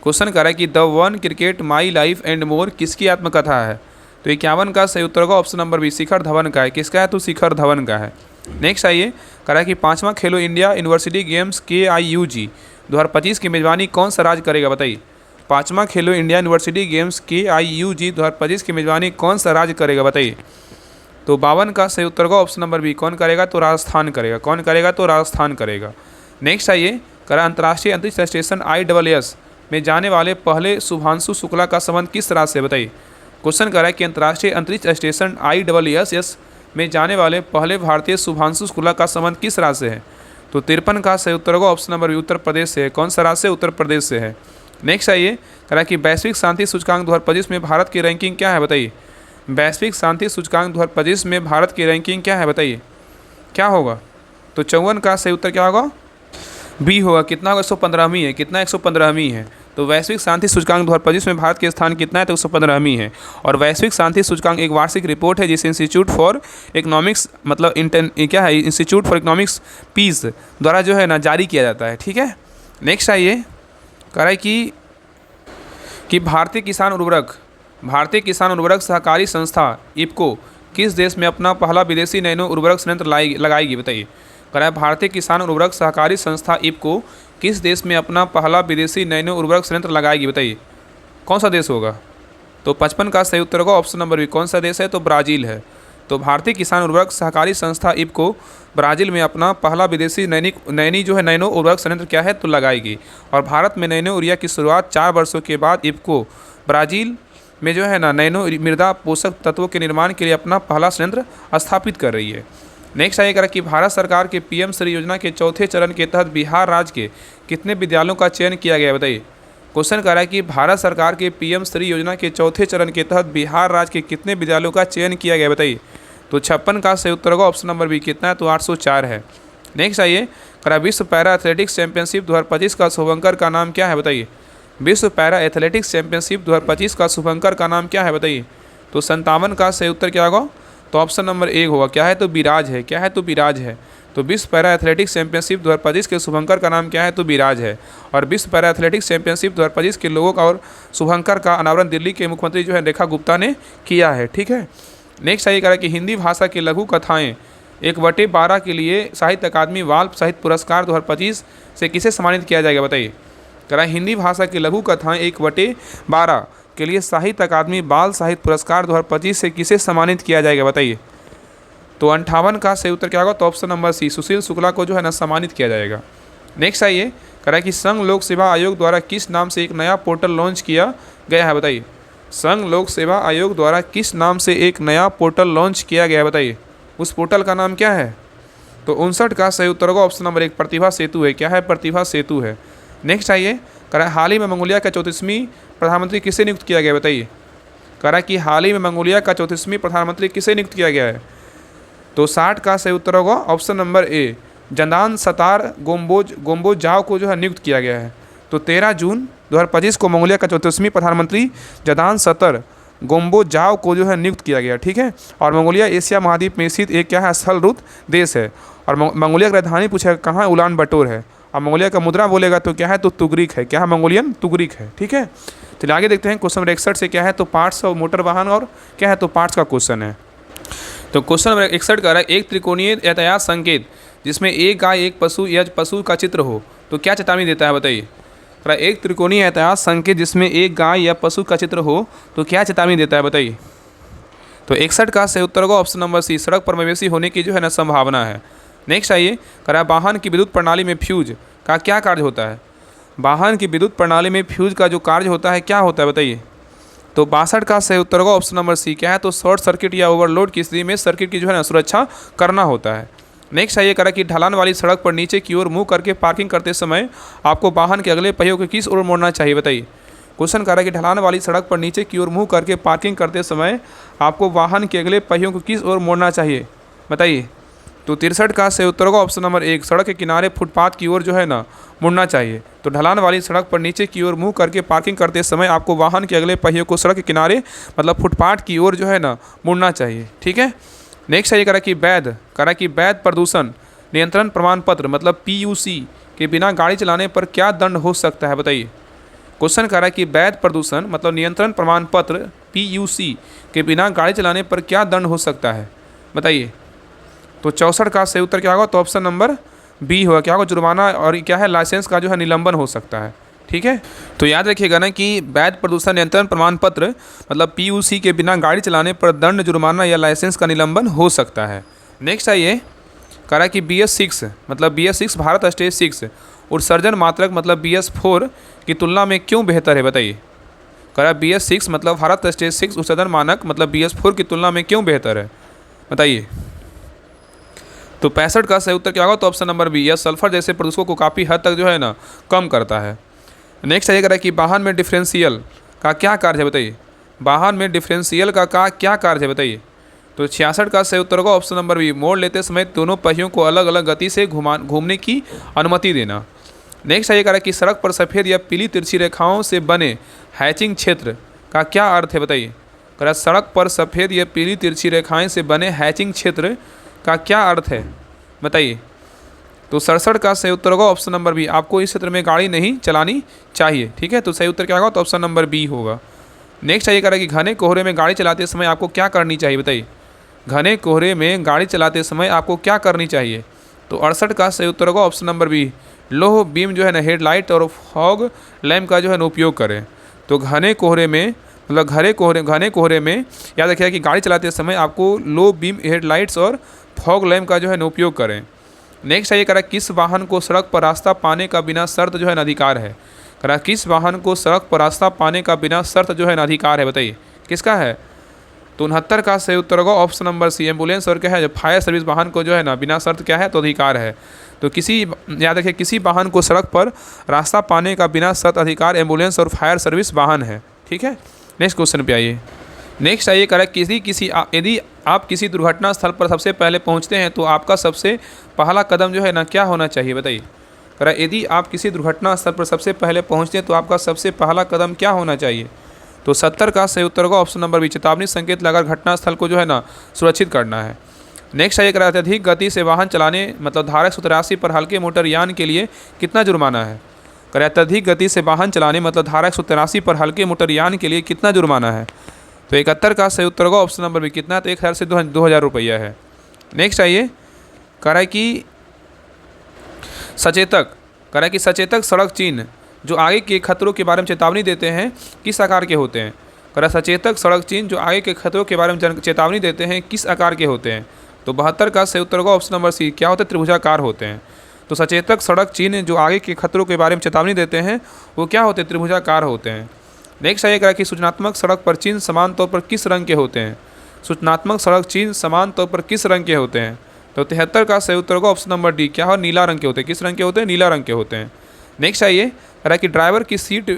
क्वेश्चन करा कि the one cricket my life and more किसकी आत्मकथा है? तो 51 का सही उत्तर होगा option number B, Shikhar Dhawan का है। किसका है? तो शिखर धवन का है। नेक्स्ट आइए, करा कि 5वां खेलो इंडिया यूनिवर्सिटी गेम्स KIUG 2025 की मेजबानी कौन सा राज्य करेगा? बताइए। 5वां खेलो इंडिया यूनिवर्सिटी गेम्स KIUG 2025 की मेजबानी कौन सा राज्य करेगा? बताइए। तो 52 का सही उत्तर होगा ऑप्शन नंबर बी, कौन करेगा? तो राजस्थान करेगा। कौन करेगा? तो राजस्थान करेगा। नेक्स्ट आइए, करा अंतर्राष्ट्रीय अंतरिक्ष स्टेशन ISS में जाने वाले पहले शुभांशु शुक्ला का संबंध किस राज्य से? बताइए। क्वेश्चन करा कि अंतर्राष्ट्रीय अंतरिक्ष स्टेशन ISS में जाने वाले पहले भारतीय शुभांशु शुक्ला का संबंध किस राज्य से है? तो 53 का सही उत्तर होगा option number B, Uttar Pradesh से है। कौन सा राज्य से? उत्तर प्रदेश से है। नेक्स्ट आइए, करा कि वैश्विक शांति सूचकांक 2025 में भारत की रैंकिंग क्या है? बताइए। वैश्विक शांति सूचकांक 2025 में भारत की रैंकिंग क्या है? बताइए क्या होगा? तो 54 का सही उत्तर क्या होगा? बी होगा। कितना होगा? 115वीं है। कितना? 115वीं है। तो वैश्विक शांति सूचकांक 2025 में भारत के स्थान कितना है? तो 115वीं है। और वैश्विक शांति सूचकांक एक वार्षिक रिपोर्ट है जिसे इंस्टीट्यूट फॉर इकोनॉमिक्स मतलब क्या है, इंस्टीट्यूट फॉर इकोनॉमिक्स पीस द्वारा जो है ना जारी किया जाता है। ठीक है। नेक्स्ट आइए, कह रहा है कि भारतीय किसान उर्वरक सहकारी संस्था इफको किस देश में अपना पहला विदेशी नैनो उर्वरक संयंत्र लगाएगी? बताइए। कह रहा है भारतीय किसान उर्वरक सहकारी संस्था इफको किस देश में अपना पहला विदेशी नैनो उर्वरक संयंत्र लगाएगी? बताइए कौन सा देश होगा? तो 55 का सही उत्तर होगा ऑप्शन नंबर बी, कौन सा देश है? तो ब्राज़ील है। तो भारतीय किसान उर्वरक सहकारी संस्था इफको ब्राज़ील में अपना पहला विदेशी नैनो उर्वरक संयंत्र क्या है? तो लगाएगी। और भारत में नैनो यूरिया की शुरुआत 4 वर्षों के बाद इफको ब्राज़ील में जो है ना नैनो मृदा पोषक तत्वों के निर्माण के लिए अपना पहला संयंत्र स्थापित कर रही है। नेक्स्ट आइएगा कि भारत सरकार के PM श्री योजना के चौथे चरण के तहत बिहार राज्य के कितने विद्यालयों का चयन किया गया है? बताइए। क्वेश्चन कर रहा है कि भारत सरकार के PM श्री योजना के चौथे चरण के तहत बिहार राज्य के कितने विद्यालयों का चयन किया गया? बताइए। तो 56 का सही उत्तर होगा ऑप्शन नंबर बी, कितना है? तो 804 है। नेक्स्ट आइए, करा विश्व पैरा एथलेटिक्स चैंपियनशिप 2025 का शुभंकर का नाम क्या है? बताइए। विश्व पैरा एथलेटिक्स चैंपियनशिप 2025 का शुभंकर का नाम क्या है? बताइए। तो 57 का सही उत्तर क्या होगा? तो ऑप्शन नंबर ए होगा। क्या है? तो विराज है। क्या है? तो विराज है। तो विश्व पैरा एथलेटिक्स चैंपियनशिप 2025 के शुभंकर का नाम क्या है? तो विराज है। और विश्व पैरा एथलेटिक्स चैंपियनशिप 2025 के लोगों का और शुभंकर का अनावरण दिल्ली के मुख्यमंत्री जो है रेखा गुप्ता ने किया है। ठीक है। नेक्स्ट आइए करा कि हिंदी भाषा की लघु कथाएँ 1/12 के लिए साहित्य अकादमी बाल साहित्य पुरस्कार 2025 से किसे सम्मानित किया जाएगा? बताइए। करा हिंदी भाषा की लघु कथाएँ 1/12 के लिए साहित्य अकादमी बाल साहित्य पुरस्कार 2025 से किसे सम्मानित किया जाएगा? बताइए। तो 58 का सही उत्तर क्या होगा? तो ऑप्शन नंबर सी, सुशील शुक्ला को जो है ना सम्मानित किया जाएगा। नेक्स्ट आइए, कह रहा है कि संघ लोक सेवा आयोग द्वारा किस नाम से एक नया पोर्टल लॉन्च किया गया है? बताइए। संघ लोक सेवा आयोग द्वारा किस नाम से एक नया पोर्टल लॉन्च किया गया है? बताइए। उस पोर्टल का नाम क्या है? तो 59 का सही उत्तर होगा ऑप्शन नंबर 1, प्रतिभा सेतु है। क्या है? प्रतिभा सेतु है। नेक्स्ट आइए, कह रहा है हाल ही में मंगोलिया का 34वां प्रधानमंत्री किसे नियुक्त किया गया? बताइए। कह रहा है कि हाल ही में मंगोलिया का 34वां प्रधानमंत्री किसे नियुक्त किया गया है? तो 60 का सही उत्तर होगा ऑप्शन नंबर ए, जंदान सतार गोम्बोज जाओ को जो है नियुक्त किया गया है। तो 13 जून 2025 को मंगोलिया का 34वां प्रधानमंत्री जदान सतर गोम्बोज जाओ को जो है नियुक्त किया गया। ठीक है। और मंगोलिया एशिया महाद्वीप में स्थित एक क्या है? स्थलरूप देश है। और मंगोलिया की राजधानी पूछेगा कहाँ है? उलान बटोर है। और मंगोलिया का मुद्रा बोलेगा तो क्या है? तो तुगरिक है। क्या है? मंगोलियन तुगरिक है। ठीक है। चलिए आगे देखते हैं क्वेश्चन नंबर 61 से क्या है? तो पार्ट्स और मोटर वाहन और क्या है? तो पार्ट्स का क्वेश्चन है। तो क्वेश्चन नंबर 61 का है एक त्रिकोणीय यातायात संकेत जिसमें एक गाय एक पशु या पशु का चित्र हो तो क्या चेतावनी देता है? बताइए। एक त्रिकोणीय यातायात संकेत जिसमें एक गाय या पशु का चित्र हो तो क्या चेतावनी देता है? बताइए। तो 61 का सही उत्तर होगा ऑप्शन नंबर सी, सड़क पर मवेशी होने की जो है ना संभावना है। नेक्स्ट आइए, करा वाहन की विद्युत प्रणाली में फ्यूज का क्या कार्य होता है? वाहन की विद्युत प्रणाली में फ्यूज का जो कार्य होता है क्या होता है? बताइए। तो 62 का सही उत्तर होगा ऑप्शन नंबर सी। क्या है? तो शॉर्ट सर्किट या ओवरलोड की स्थिति में सर्किट की जो है ना सुरक्षा करना होता है। नेक्स्ट आइए, करा कि ढलान वाली सड़क पर नीचे की ओर मुंह करके पार्किंग करते समय आपको वाहन के अगले पहियों को किस ओर मोड़ना चाहिए? बताइए। क्वेश्चन करा कि ढलान वाली सड़क पर नीचे की ओर मुंह करके पार्किंग करते समय आपको वाहन के अगले पहियों को किस ओर मोड़ना चाहिए? बताइए। तो 63 का सही उत्तर होगा ऑप्शन नंबर 1, सड़क के किनारे फुटपाथ की ओर जो है ना मुड़ना चाहिए। तो ढलान वाली सड़क पर नीचे की ओर मुंह करके पार्किंग करते समय आपको वाहन के अगले पहियों को सड़क के किनारे मतलब फुटपाथ की ओर जो है ना मुड़ना चाहिए। ठीक है। नेक्स्ट है ये करा कि वैध प्रदूषण नियंत्रण प्रमाण पत्र मतलब PUC के बिना गाड़ी चलाने पर क्या दंड हो सकता है? बताइए। क्वेश्चन कह रहा है कि वैध प्रदूषण मतलब नियंत्रण प्रमाण पत्र PUC के बिना गाड़ी चलाने पर क्या दंड हो सकता है, बताइए। तो 64 का सही उत्तर क्या होगा, तो ऑप्शन नंबर बी होगा, क्या होगा, जुर्माना, और क्या है, लाइसेंस का जो है निलंबन हो सकता है। ठीक है, तो याद रखिएगा ना कि वैध प्रदूषण नियंत्रण प्रमाण पत्र मतलब PUC के बिना गाड़ी चलाने पर दंड, जुर्माना या लाइसेंस का निलंबन हो सकता है। नेक्स्ट आइए, कह रहा है कि BS6 मतलब BS6 भारत स्टेज 6 उत्सर्जन मात्रक मतलब BS4 की तुलना में क्यों बेहतर है, बताइए। कह रहा है BS6 मतलब भारत स्टेज 6 उत्सर्जन मानक मतलब BS4 की तुलना में क्यों बेहतर है, बताइए। तो 65 का सही उत्तर क्या होगा, तो ऑप्शन नंबर बी, यह सल्फर जैसे प्रदूषकों को काफ़ी हद तक जो है ना कम करता है। नेक्स्ट ये कह रहा है कि वाहन में डिफरेंशियल का क्या कार्य है, बताइए। वाहन में डिफरेंशियल का क्या कार्य है, बताइए। तो 66 का सही उत्तर होगा ऑप्शन नंबर बी, मोड़ लेते समय दोनों पहियों को अलग अलग गति से घूमने की अनुमति देना। नेक्स्ट ये कह रहा है कि सड़क पर सफ़ेद या पीली तिरछी रेखाओं से बने हैचिंग क्षेत्र का क्या अर्थ है, बताइए। कह रहा है सड़क पर सफ़ेद या पीली तिरछी रेखाएं से बने हैचिंग क्षेत्र का क्या अर्थ है, बताइए। तो 67 का सही उत्तर होगा ऑप्शन नंबर बी, आपको इस क्षेत्र में गाड़ी नहीं चलानी चाहिए। ठीक है, तो सही उत्तर क्या होगा, तो ऑप्शन नंबर बी होगा। नेक्स्ट ये कह रहा है कि घने कोहरे में गाड़ी चलाते समय आपको क्या करनी चाहिए, बताइए। घने कोहरे में गाड़ी चलाते समय आपको क्या करनी चाहिए। तो 68 का सही उत्तर होगा option number B, low beam जो है ना हेडलाइट और फॉग लैम्प का जो है ना उपयोग करें। तो घने कोहरे में मतलब घने कोहरे में याद रखिएगा कि गाड़ी चलाते समय आपको लो बीम हेडलाइट्स और फॉग लैम्प का जो है ना उपयोग करें। नेक्स्ट ये कह रहा है किस वाहन को सड़क पर रास्ता पाने का बिना शर्त जो है ना अधिकार है। कह रहा है किस वाहन को सड़क पर रास्ता पाने का बिना शर्त जो है ना अधिकार है, बताइए किसका है। तो 69 का सही उत्तर होगा ऑप्शन नंबर सी, एम्बुलेंस और क्या है, फायर सर्विस वाहन को जो है ना बिना शर्त क्या है, तो अधिकार है। तो याद रखिए किसी वाहन को सड़क पर रास्ता पाने का बिना शर्त अधिकार एम्बुलेंस और फायर सर्विस वाहन है। ठीक है, नेक्स्ट क्वेश्चन पे आइए। नेक्स्ट आइए कह रहा है यदि आप किसी दुर्घटना स्थल पर सबसे पहले पहुंचते हैं तो आपका सबसे पहला कदम जो है ना क्या होना चाहिए, बताइए। कह रहा है यदि आप किसी दुर्घटना स्थल पर सबसे पहले पहुंचते हैं तो आपका सबसे पहला कदम क्या होना चाहिए। तो 70 का सही उत्तर होगा ऑप्शन नंबर बी, चेतावनी संकेत लगाकर घटनास्थल को जो है ना सुरक्षित करना है। नेक्स्ट आइए कह रहा है अत्यधिक गति से वाहन चलाने मतलब धारा 183 पर हल्के मोटर यान के लिए कितना जुर्माना है। कह रहा है अत्यधिक गति से वाहन चलाने मतलब धारा 183 पर हल्के मोटर यान के लिए कितना जुर्माना है। तो 71 का सही उत्तर होगा ऑप्शन नंबर बी, कितना, तो 1000 से 2000 रुपया है। नेक्स्ट आइए कह रहा है कि सचेतक सड़क चिन्ह जो आगे के खतरों के बारे में चेतावनी देते हैं किस आकार के होते हैं। कह रहा है सचेतक सड़क चिन्ह जो आगे के खतरों के बारे में चेतावनी देते हैं किस आकार के होते हैं। तो 72 का सही उत्तर होगा ऑप्शन नंबर सी, क्या होते हैं, त्रिभुजाकार होते हैं। तो सचेतक सड़क चिन्ह जो आगे के खतरों के बारे में चेतावनी देते हैं वो क्या होते हैं, त्रिभुजाकार होते हैं। नेक्स्ट आइए कह रहा है कि सूचनात्मक सड़क पर चिन्ह समान तौर पर किस रंग के होते हैं। सूचनात्मक सड़क चिन्ह समान तौर पर किस रंग के होते हैं। तो 73 का सही उत्तर होगा ऑप्शन नंबर डी, क्या हो, नीला रंग के होते हैं। किस रंग के होते हैं, नीला रंग के होते हैं। नेक्स्ट आइए कह रहा है कि ड्राइवर की सीट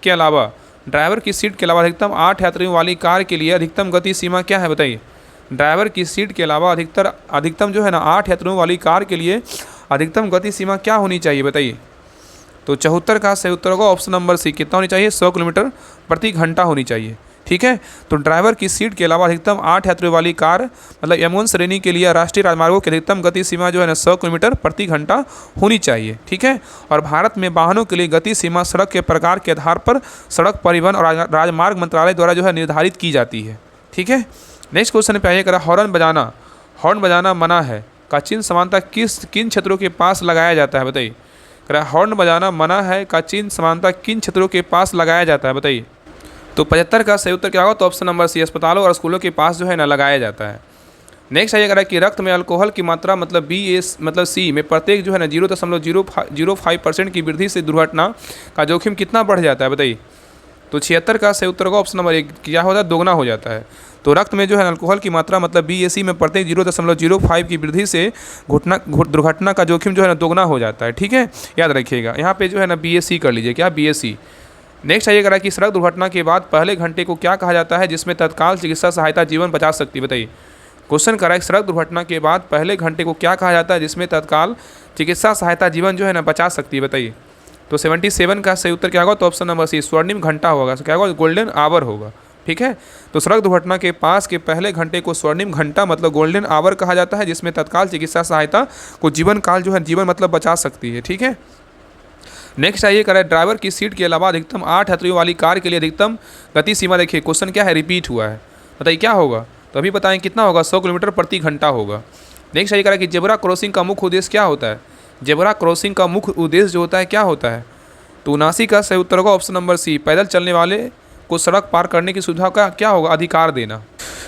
के अलावा अधिकतम 8 यात्रियों वाली कार के लिए अधिकतम गति सीमा क्या है, बताइए। ड्राइवर की सीट के अलावा अधिकतम जो है ना 8 यात्रियों वाली कार के लिए अधिकतम गति सीमा क्या होनी चाहिए, बताइए। तो 74 का सही उत्तर होगा ऑप्शन नंबर सी, कितना होनी चाहिए, 100 किलोमीटर प्रति घंटा होनी चाहिए। ठीक है, तो ड्राइवर की सीट के अलावा अधिकतम 8 यात्रियों वाली कार मतलब M1 श्रेणी के लिए राष्ट्रीय राजमार्गों की अधिकतम गति सीमा जो है ना 100 किलोमीटर प्रति घंटा होनी चाहिए। ठीक है, और भारत में वाहनों के लिए गति सीमा सड़क के प्रकार के आधार पर सड़क परिवहन और राजमार्ग मंत्रालय द्वारा जो है निर्धारित की जाती है। ठीक है, नेक्स्ट क्वेश्चन पे आइए करा हॉर्न बजाना मना है का चिन्ह समानता किन क्षेत्रों के पास लगाया जाता है, बताइए। कह रहा है हॉर्न बजाना मना है का चिन्ह समानता किन क्षेत्रों के पास लगाया जाता है, बताइए। तो 75 का सही उत्तर क्या होगा, तो ऑप्शन नंबर सी, अस्पतालों और स्कूलों के पास जो है ना लगाया जाता है। नेक्स्ट आइए कह रहा है कि रक्त में अल्कोहल की मात्रा मतलब सी में प्रत्येक जो है ना 0.05% की वृद्धि से दुर्घटना का जोखिम कितना बढ़ जाता है, बताइए। तो 76 का सही उत्तर होगा ऑप्शन नंबर 1, क्या होता है, दोगुना हो जाता है। तो रक्त में जो है अल्कोहल की मात्रा मतलब BAC में प्रत्येक 0.05 की वृद्धि से दुर्घटना का जोखिम जो है ना दोगुना हो जाता है। ठीक है, याद रखिएगा यहाँ पे जो है ना BAC कर लीजिए, क्या, BAC। नेक्स्ट आइए करा कि सड़क दुर्घटना के बाद पहले घंटे को क्या कहा जाता है जिसमें तत्काल चिकित्सा सहायता जीवन बचा सकती है, बताइए। क्वेश्चन करा सड़क दुर्घटना के बाद पहले घंटे को क्या कहा जाता है जिसमें तत्काल चिकित्सा सहायता जीवन जो है ना बचा सकती है, बताइए। तो 77 का सही उत्तर क्या होगा, तो ऑप्शन नंबर सी, स्वर्णिम घंटा होगा, क्या होगा, गोल्डन आवर होगा। ठीक है, तो सड़क दुर्घटना के पास के पहले घंटे को स्वर्णिम घंटा मतलब गोल्डन आवर कहा जाता है जिसमें तत्काल चिकित्सा सहायता को जीवन मतलब बचा सकती है। ठीक है, नेक्स्ट आइए करें, ड्राइवर की सीट के अलावा अधिकतम 8 यात्रियों वाली कार के लिए अधिकतम गति सीमा देखिए, क्वेश्चन क्या है, रिपीट हुआ है, बताइए क्या होगा, तो अभी बताएं कितना होगा, 100 किलोमीटर प्रति घंटा होगा। नेक्स्ट आइए करें कि जेब्रा क्रॉसिंग का मुख्य उद्देश्य क्या होता है, जेब्रा क्रॉसिंग का मुख्य उद्देश्य जो होता है क्या होता है, तो 79 का सही उत्तर होगा ऑप्शन नंबर सी, पैदल चलने वाले को सड़क पार करने की सुविधा का क्या होगा, अधिकार देना।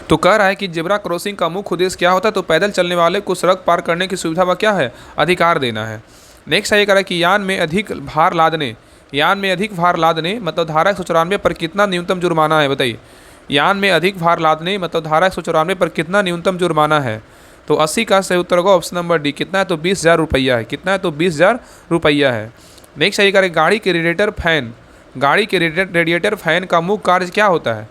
तो कह रहा है कि जेब्रा क्रॉसिंग का मुख्य उद्देश्य क्या होता है, तो पैदल चलने वाले को सड़क पार करने की सुविधा का क्या है, अधिकार देना है। नेक्स्ट आइए कह रहा है कि यान में अधिक भार लादने, यान में अधिक भार लादने मतलब धारा 194 पर कितना न्यूनतम जुर्माना है, बताइए। यान में अधिक भार लादने मतलब धारा 194 पर कितना न्यूनतम जुर्माना है, तो 80 का सही उत्तर होगा ऑप्शन नंबर डी, कितना है, तो 20,000 रुपया है, कितना है, तो 20,000 रुपया है। नेक्स्ट आइए करें, गाड़ी के रेडिएटर फैन, गाड़ी के रेडिएटर फैन का मुख्य कार्य क्या होता है,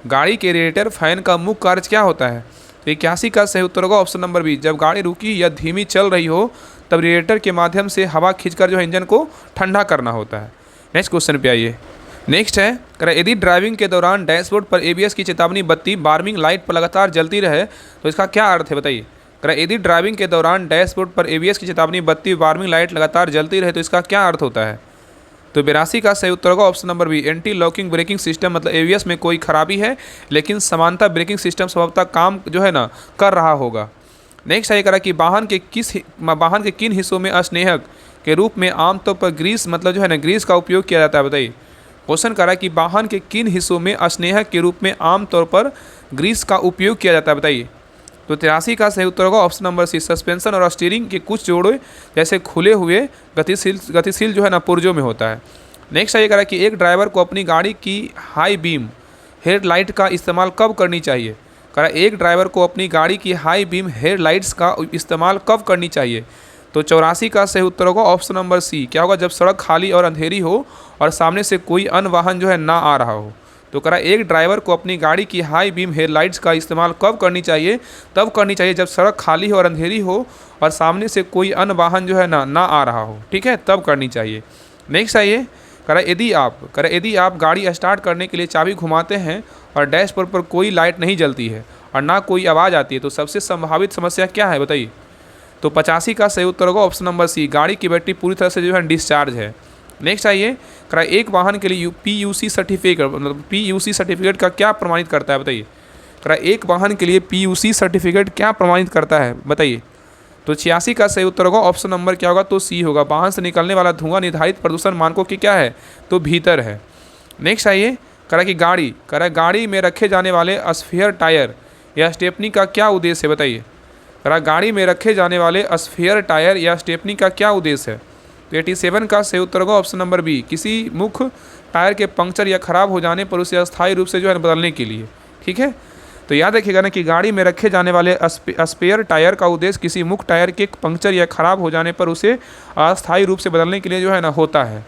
गाड़ी के रेडिएटर फैन का मुख्य कार्य क्या होता है, तो 81 का सही उत्तर होगा ऑप्शन नंबर बी, जब गाड़ी रुकी या धीमी चल रही हो तब रेडिएटर के माध्यम से हवा खींचकर जो है इंजन को ठंडा करना होता है। नेक्स्ट क्वेश्चन पे आइए। नेक्स्ट है करें, यदि ड्राइविंग के दौरान डैशबोर्ड पर एबीएस की चेतावनी बत्ती वार्निंग लाइट पर लगातार जलती रहे तो इसका क्या अर्थ है, बताइए। करें, यदि ड्राइविंग के दौरान डैशबोर्ड पर एबीएस की चेतावनी बत्ती वार्निंग लाइट लगातार जलती रहे तो इसका क्या अर्थ होता है, तो 82 का सही उत्तर होगा option number B, anti locking braking system मतलब एबीएस में कोई खराबी है लेकिन समानता ब्रेकिंग सिस्टम स्वभावतः काम जो है ना कर रहा होगा। नेक्स्ट आइए करा कि वाहन के किन हिस्सों में अस्नेहक के रूप में आमतौर पर ग्रीस मतलब जो है ना ग्रीस का उपयोग किया जाता है, बताइए। क्वेश्चन करा कि वाहन के किन हिस्सों में अस्नेहक के रूप में आमतौर पर ग्रीस का उपयोग किया जाता है, बताइए। तो 83 का सही उत्तर होगा ऑप्शन नंबर सी, सस्पेंशन और स्टीयरिंग के कुछ जोड़े जैसे खुले हुए गतिशील जो है ना पुर्जों में होता है। नेक्स्ट आइए करा कि एक ड्राइवर को अपनी गाड़ी की हाई बीम हेडलाइट का इस्तेमाल कब करनी चाहिए, करा एक ड्राइवर को अपनी गाड़ी की हाई बीम हेडलाइट्स का इस्तेमाल कब करनी चाहिए, तो 84 का सही उत्तर होगा ऑप्शन नंबर सी, क्या होगा, जब सड़क खाली और अंधेरी हो और सामने से कोई अन्य वाहन जो है ना आ रहा हो। तो करा एक ड्राइवर को अपनी गाड़ी की हाई बीम हेडलाइट्स का इस्तेमाल कब करनी चाहिए, तब करनी चाहिए जब सड़क खाली हो और अंधेरी हो और सामने से कोई अन्य वाहन जो है ना आ रहा हो, ठीक है, तब करनी चाहिए। नेक्स्ट आइए करा, यदि आप गाड़ी स्टार्ट करने के लिए चाबी घुमाते हैं और डैशबोर्ड पर कोई लाइट नहीं जलती है और ना कोई आवाज़ आती है तो सबसे संभावित समस्या क्या है, बताइए। तो 85 का सही उत्तर होगा ऑप्शन नंबर सी, गाड़ी की बैटरी पूरी तरह से जो है डिस्चार्ज है। नेक्स्ट आइए करा, एक वाहन के लिए पीयूसी सर्टिफिकेट मतलब पीयूसी सर्टिफिकेट का क्या प्रमाणित करता है, बताइए। करा, एक वाहन के लिए पीयूसी सर्टिफिकेट क्या प्रमाणित करता है, बताइए। तो 86 का सही उत्तर होगा ऑप्शन नंबर क्या होगा, तो सी होगा, वाहन से निकलने वाला धुआं निर्धारित प्रदूषण मानकों की क्या है, तो भीतर है। नेक्स्ट आइए करा कि गाड़ी में रखे जाने वाले स्फीयर टायर या स्टेपनी का क्या उद्देश्य है, बताइए। करा, गाड़ी में रखे जाने वाले स्फीयर टायर या स्टेपनी का क्या उद्देश्य है, तो 87 का सही उत्तर होगा ऑप्शन नंबर बी, किसी मुख्य टायर के पंक्चर या खराब हो जाने पर उसे अस्थायी रूप से जो है बदलने के लिए, ठीक है। तो याद रखिएगा ना कि गाड़ी में रखे जाने वाले स्पेयर टायर का उद्देश्य किसी मुख्य टायर के पंक्चर या खराब हो जाने पर उसे अस्थायी रूप से बदलने के लिए जो है ना होता है।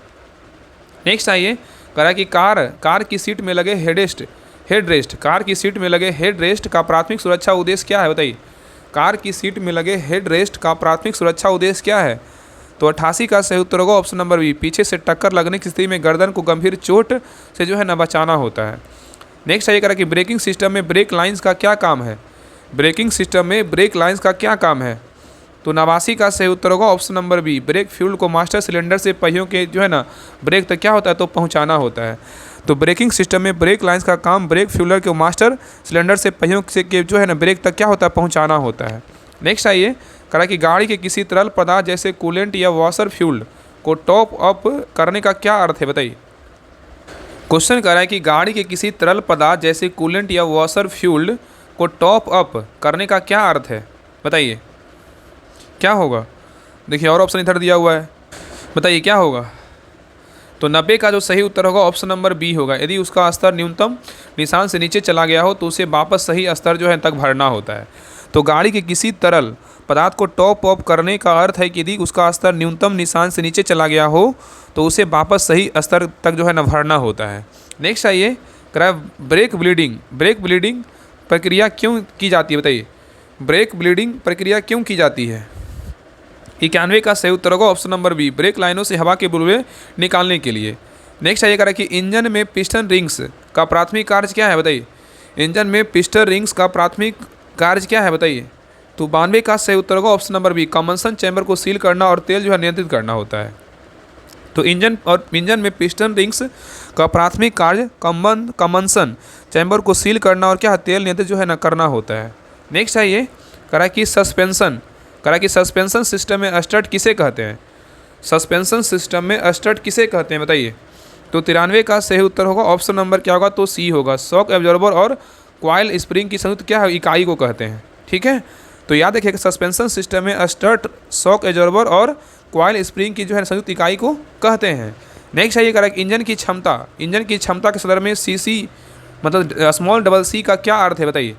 नेक्स्ट आइए करा कि कार की सीट में लगे हेडरेस्ट कार की सीट में लगे हेडरेस्ट का प्राथमिक सुरक्षा उद्देश्य क्या है, बताइए। कार की सीट में लगे हेडरेस्ट का प्राथमिक सुरक्षा उद्देश्य क्या है, तो 88 का सही उत्तर होगा ऑप्शन नंबर बी, पीछे से टक्कर लगने की स्थिति में गर्दन को गंभीर चोट से जो है ना बचाना होता है। नेक्स्ट आइए करा कि ब्रेकिंग सिस्टम में ब्रेक लाइंस का क्या काम है, ब्रेकिंग सिस्टम में ब्रेक लाइंस का क्या काम है, तो 89 का सही उत्तर होगा option number B, brake fluid को मास्टर सिलेंडर से पहियों के जो है ना ब्रेक तक क्या होता है, तो पहुंचाना होता है। तो ब्रेकिंग सिस्टम में ब्रेक लाइंस का काम ब्रेक फ्यूलर के मास्टर सिलेंडर से पहियों से के जो है ना ब्रेक तक क्या होता है, पहुँचाना होता है। नेक्स्ट आइए करा कि गाड़ी के किसी तरल पदार्थ जैसे कूलेंट या वॉशर फ्यूल को टॉप अप करने का क्या अर्थ है, बताइए। क्वेश्चन कर रहा है कि गाड़ी के किसी तरल पदार्थ जैसे कूलेंट या वॉशर फ्यूल को टॉप अप करने का क्या अर्थ है, बताइए क्या होगा। देखिए और ऑप्शन इधर दिया हुआ है, बताइए क्या होगा। तो 90 का जो सही उत्तर होगा ऑप्शन नंबर बी होगा, यदि उसका स्तर न्यूनतम निशान से नीचे चला गया हो तो उसे वापस सही स्तर जो है तक भरना होता है। तो गाड़ी के किसी तरल पदार्थ को टॉप अप करने का अर्थ है कि यदि उसका स्तर न्यूनतम निशान से नीचे चला गया हो तो उसे वापस सही स्तर तक जो है ना भरना होता है। नेक्स्ट आइए करा, ब्रेक ब्लीडिंग प्रक्रिया क्यों की जाती है, बताइए। ब्रेक ब्लीडिंग प्रक्रिया क्यों की जाती है, 91 का सही उत्तर होगा ऑप्शन नंबर बी, ब्रेक लाइनों से हवा के बुलबुले निकालने के लिए। नेक्स्ट आइए करा कि इंजन में पिस्टन रिंग्स का प्राथमिक कार्य क्या है, बताइए। इंजन में पिस्टन रिंग्स का प्राथमिक कार्य क्या है, बताइए। तो 92 का सही उत्तर होगा option number B, combustion chamber को सील करना और तेल जो है नियंत्रित करना होता है। तो इंजन में पिस्टन रिंग्स का प्राथमिक कार्य कंबंसन चैम्बर को सील करना और क्या तेल नियंत्रित जो है ना करना होता है। नेक्स्ट है ये करा कि सस्पेंशन सिस्टम में स्टड किसे कहते हैं। सस्पेंशन सिस्टम में स्टड किसे कहते हैं बताइए। तो 93 का सही उत्तर होगा ऑप्शन नंबर क्या होगा, तो सी होगा। शॉक एब्जॉर्बर और कॉइल स्प्रिंग की संयुक्त क्या है, इकाई को कहते हैं। ठीक है, तो याद रखिएगा सस्पेंशन सिस्टम में स्टड, शॉक एब्जॉर्बर और कॉइल स्प्रिंग की जो है संयुक्त इकाई को कहते हैं। नेक्स्ट है ये करेक्ट। इंजन की क्षमता के संदर्भ में सीसी मतलब स्मॉल डबल सी का क्या अर्थ है बताइए।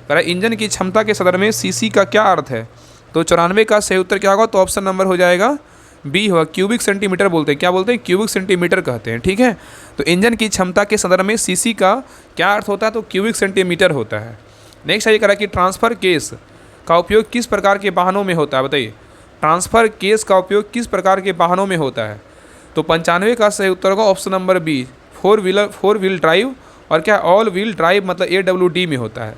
करेक्ट, इंजन की क्षमता के संदर्भ में सीसी का क्या अर्थ है। तो 94 का सही उत्तर क्या होगा, तो ऑप्शन नंबर हो जाएगा बी होगा। क्यूबिक सेंटीमीटर बोलते हैं, क्या बोलते हैं, क्यूबिक सेंटीमीटर कहते हैं। ठीक है, तो इंजन की क्षमता के संदर्भ में सीसी का क्या अर्थ होता है, तो क्यूबिक सेंटीमीटर होता है। नेक्स्ट है ये करा कि ट्रांसफर केस का उपयोग किस प्रकार के वाहनों में होता है बताइए। ट्रांसफर केस का उपयोग किस प्रकार के वाहनों में होता है। तो 95 का सही उत्तर होगा option number B, four wheel drive और क्या ऑल व्हील ड्राइव मतलब AWD में होता है।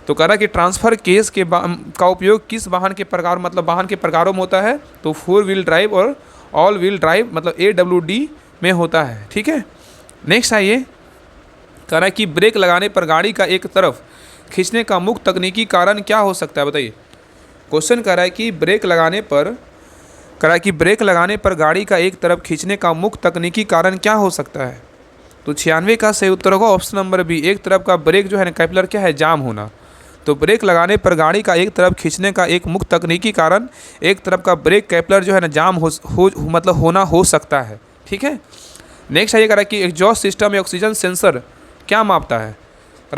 तो कह रहा है कि ट्रांसफर केस का उपयोग किस वाहन के प्रकार मतलब वाहन के प्रकारों में होता है, तो 4 व्हील ड्राइव और ऑल व्हील ड्राइव मतलब AWD में होता है। ठीक है, नेक्स्ट है ये कह रहा है कि ब्रेक लगाने पर गाड़ी का एक तरफ खींचने का मुख्य तकनीकी कारण क्या हो सकता है बताइए। क्वेश्चन कह रहा है कि ब्रेक लगाने पर गाड़ी का एक तरफ खींचने का मुख्य तकनीकी कारण क्या हो सकता है। तो 96 का सही उत्तर होगा ऑप्शन नंबर बी, एक तरफ का ब्रेक जो है ना कैपलर क्या है, जाम होना। तो ब्रेक लगाने पर गाड़ी का एक तरफ खींचने का एक मुख्य तकनीकी कारण एक तरफ का ब्रेक कैपलर जो है ना जाम होना हो सकता है। ठीक है, नेक्स्ट है ये कह रहा है कि एग्जॉस्ट सिस्टम में ऑक्सीजन सेंसर क्या मापता है।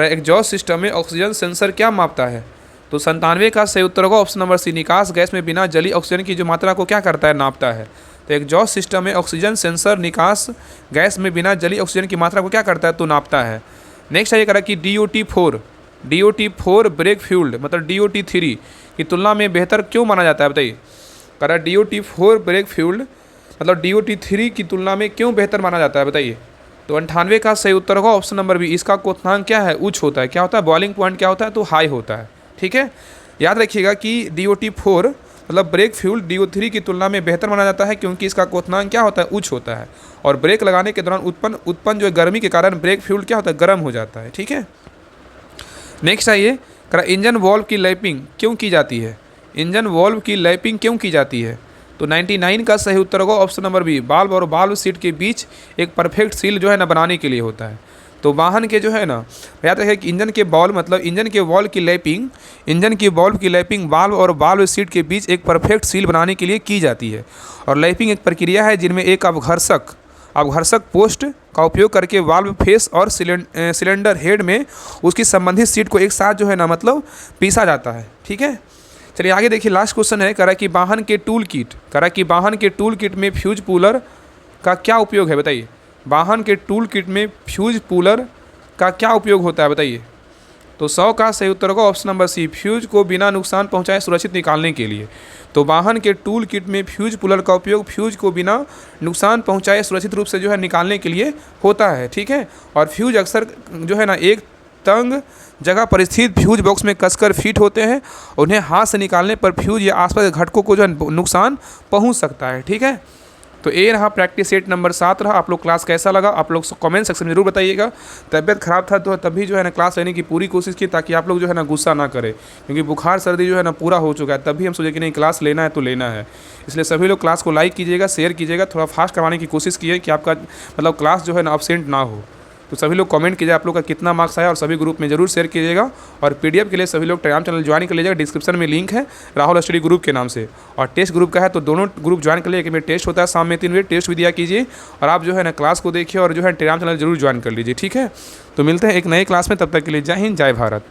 एग्जॉस्ट सिस्टम में ऑक्सीजन सेंसर क्या मापता है। तो 97 का सही उत्तर होगा ऑप्शन नंबर सी, निकास गैस में बिना जली ऑक्सीजन की जो मात्रा को क्या करता है, नापता है। तो एग्जॉस्ट सिस्टम में ऑक्सीजन सेंसर निकास गैस में बिना जली ऑक्सीजन की मात्रा को क्या करता है, तो नापता है। नेक्स्ट है ये कह रहा है कि DOT4 ब्रेक फ्यूल्ड मतलब DOT3 की तुलना में बेहतर क्यों माना जाता है बताइए। कह रहा है DOT4 ब्रेक फ्यूल्ड मतलब DOT3 की तुलना में क्यों बेहतर माना जाता है बताइए। तो 98 का सही उत्तर होगा ऑप्शन नंबर बी, इसका क्वथनांक क्या है, उच्च होता है। क्या होता है, बॉइलिंग पॉइंट क्या होता है, तो हाई होता है। ठीक है, याद रखिएगा कि DOT4 मतलब ब्रेक फ्यूल DO3 की तुलना में बेहतर माना जाता है क्योंकि इसका क्वथनांक क्या होता है, उच्च होता है। और ब्रेक लगाने के दौरान उत्पन्न जो गर्मी के कारण ब्रेक फ्यूल क्या होता है, गर्म हो जाता है। ठीक है, नेक्स्ट आइए इंजन वॉल्व की लैपिंग क्यों की जाती है। इंजन वॉल्व की लैपिंग क्यों की जाती है। तो 99 का सही उत्तर होगा ऑप्शन नंबर बी, वाल्व और वाल्व सीट के बीच एक परफेक्ट सील जो है ना बनाने के लिए होता है। तो वाहन के जो है ना याद रखें कि इंजन के बॉल मतलब इंजन के वॉल्व की लैपिंग वाल्व और वाल्व सीट के बीच एक परफेक्ट सील बनाने के लिए की जाती है। और लैपिंग एक प्रक्रिया है जिनमें एक अवघर्षक पोस्ट का उपयोग करके वाल्व फेस और सिलेंडर हेड में उसकी संबंधित सीट को एक साथ जो है ना मतलब पीसा जाता है। ठीक है, चलिए आगे देखिए, लास्ट क्वेश्चन है करा कि वाहन के टूल किट में फ्यूज पुलर का क्या उपयोग है बताइए। वाहन के टूल किट में फ्यूज पुलर का क्या उपयोग होता है बताइए। तो 100 का सही उत्तर होगा ऑप्शन नंबर सी, फ्यूज को बिना नुकसान पहुंचाए सुरक्षित निकालने के लिए। तो वाहन के टूल किट में फ्यूज पुलर का उपयोग फ्यूज को बिना नुकसान पहुंचाए सुरक्षित रूप से जो है निकालने के लिए होता है। ठीक है, और फ्यूज अक्सर जो है ना एक तंग जगह पर स्थित फ्यूज बॉक्स में कसकर फिट होते हैं। उन्हें हाथ से निकालने पर फ्यूज या आसपास के घटकों को जो है नुकसान पहुंच सकता है। ठीक है, तो ये रहा प्रैक्टिस सेट नंबर 7 रहा। आप लोग क्लास कैसा लगा आप लोग कमेंट सेक्शन में जरूर बताइएगा। तबीयत खराब था तो तभी जो है ना क्लास लेने की पूरी कोशिश की ताकि आप लोग जो है ना गुस्सा ना करें, क्योंकि बुखार सर्दी जो है ना पूरा हो चुका है। तभी हम सोचे कि नहीं क्लास लेना है तो लेना है। इसलिए सभी लोग क्लास को लाइक कीजिएगा, शेयर कीजिएगा, थोड़ा फास्ट करवाने की कोशिश कीजिए कि आपका मतलब क्लास जो है ना अब्सेंट ना हो। तो सभी लोग कमेंट कीजिए आप लोग का कितना मार्क्स आया और सभी ग्रुप में जरूर शेयर कीजिएगा। और पीडीएफ के लिए सभी लोग टेलीग्राम चैनल ज्वाइन कर लीजिएगा, डिस्क्रिप्शन में लिंक है राहुल स्टडी ग्रुप के नाम से। और टेस्ट ग्रुप का है तो दोनों ग्रुप ज्वाइन कर लीजिए, कि टेस्ट होता है शाम में 3 बजे, टेस्ट भी दिया कीजिए। और आप जो है ना क्लास को देखिए और जो है टेलीग्राम चैनल जरूर ज्वाइन कर लीजिए। ठीक है, तो मिलते हैं एक नए क्लास में, तब तक के लिए जय हिंद जय भारत।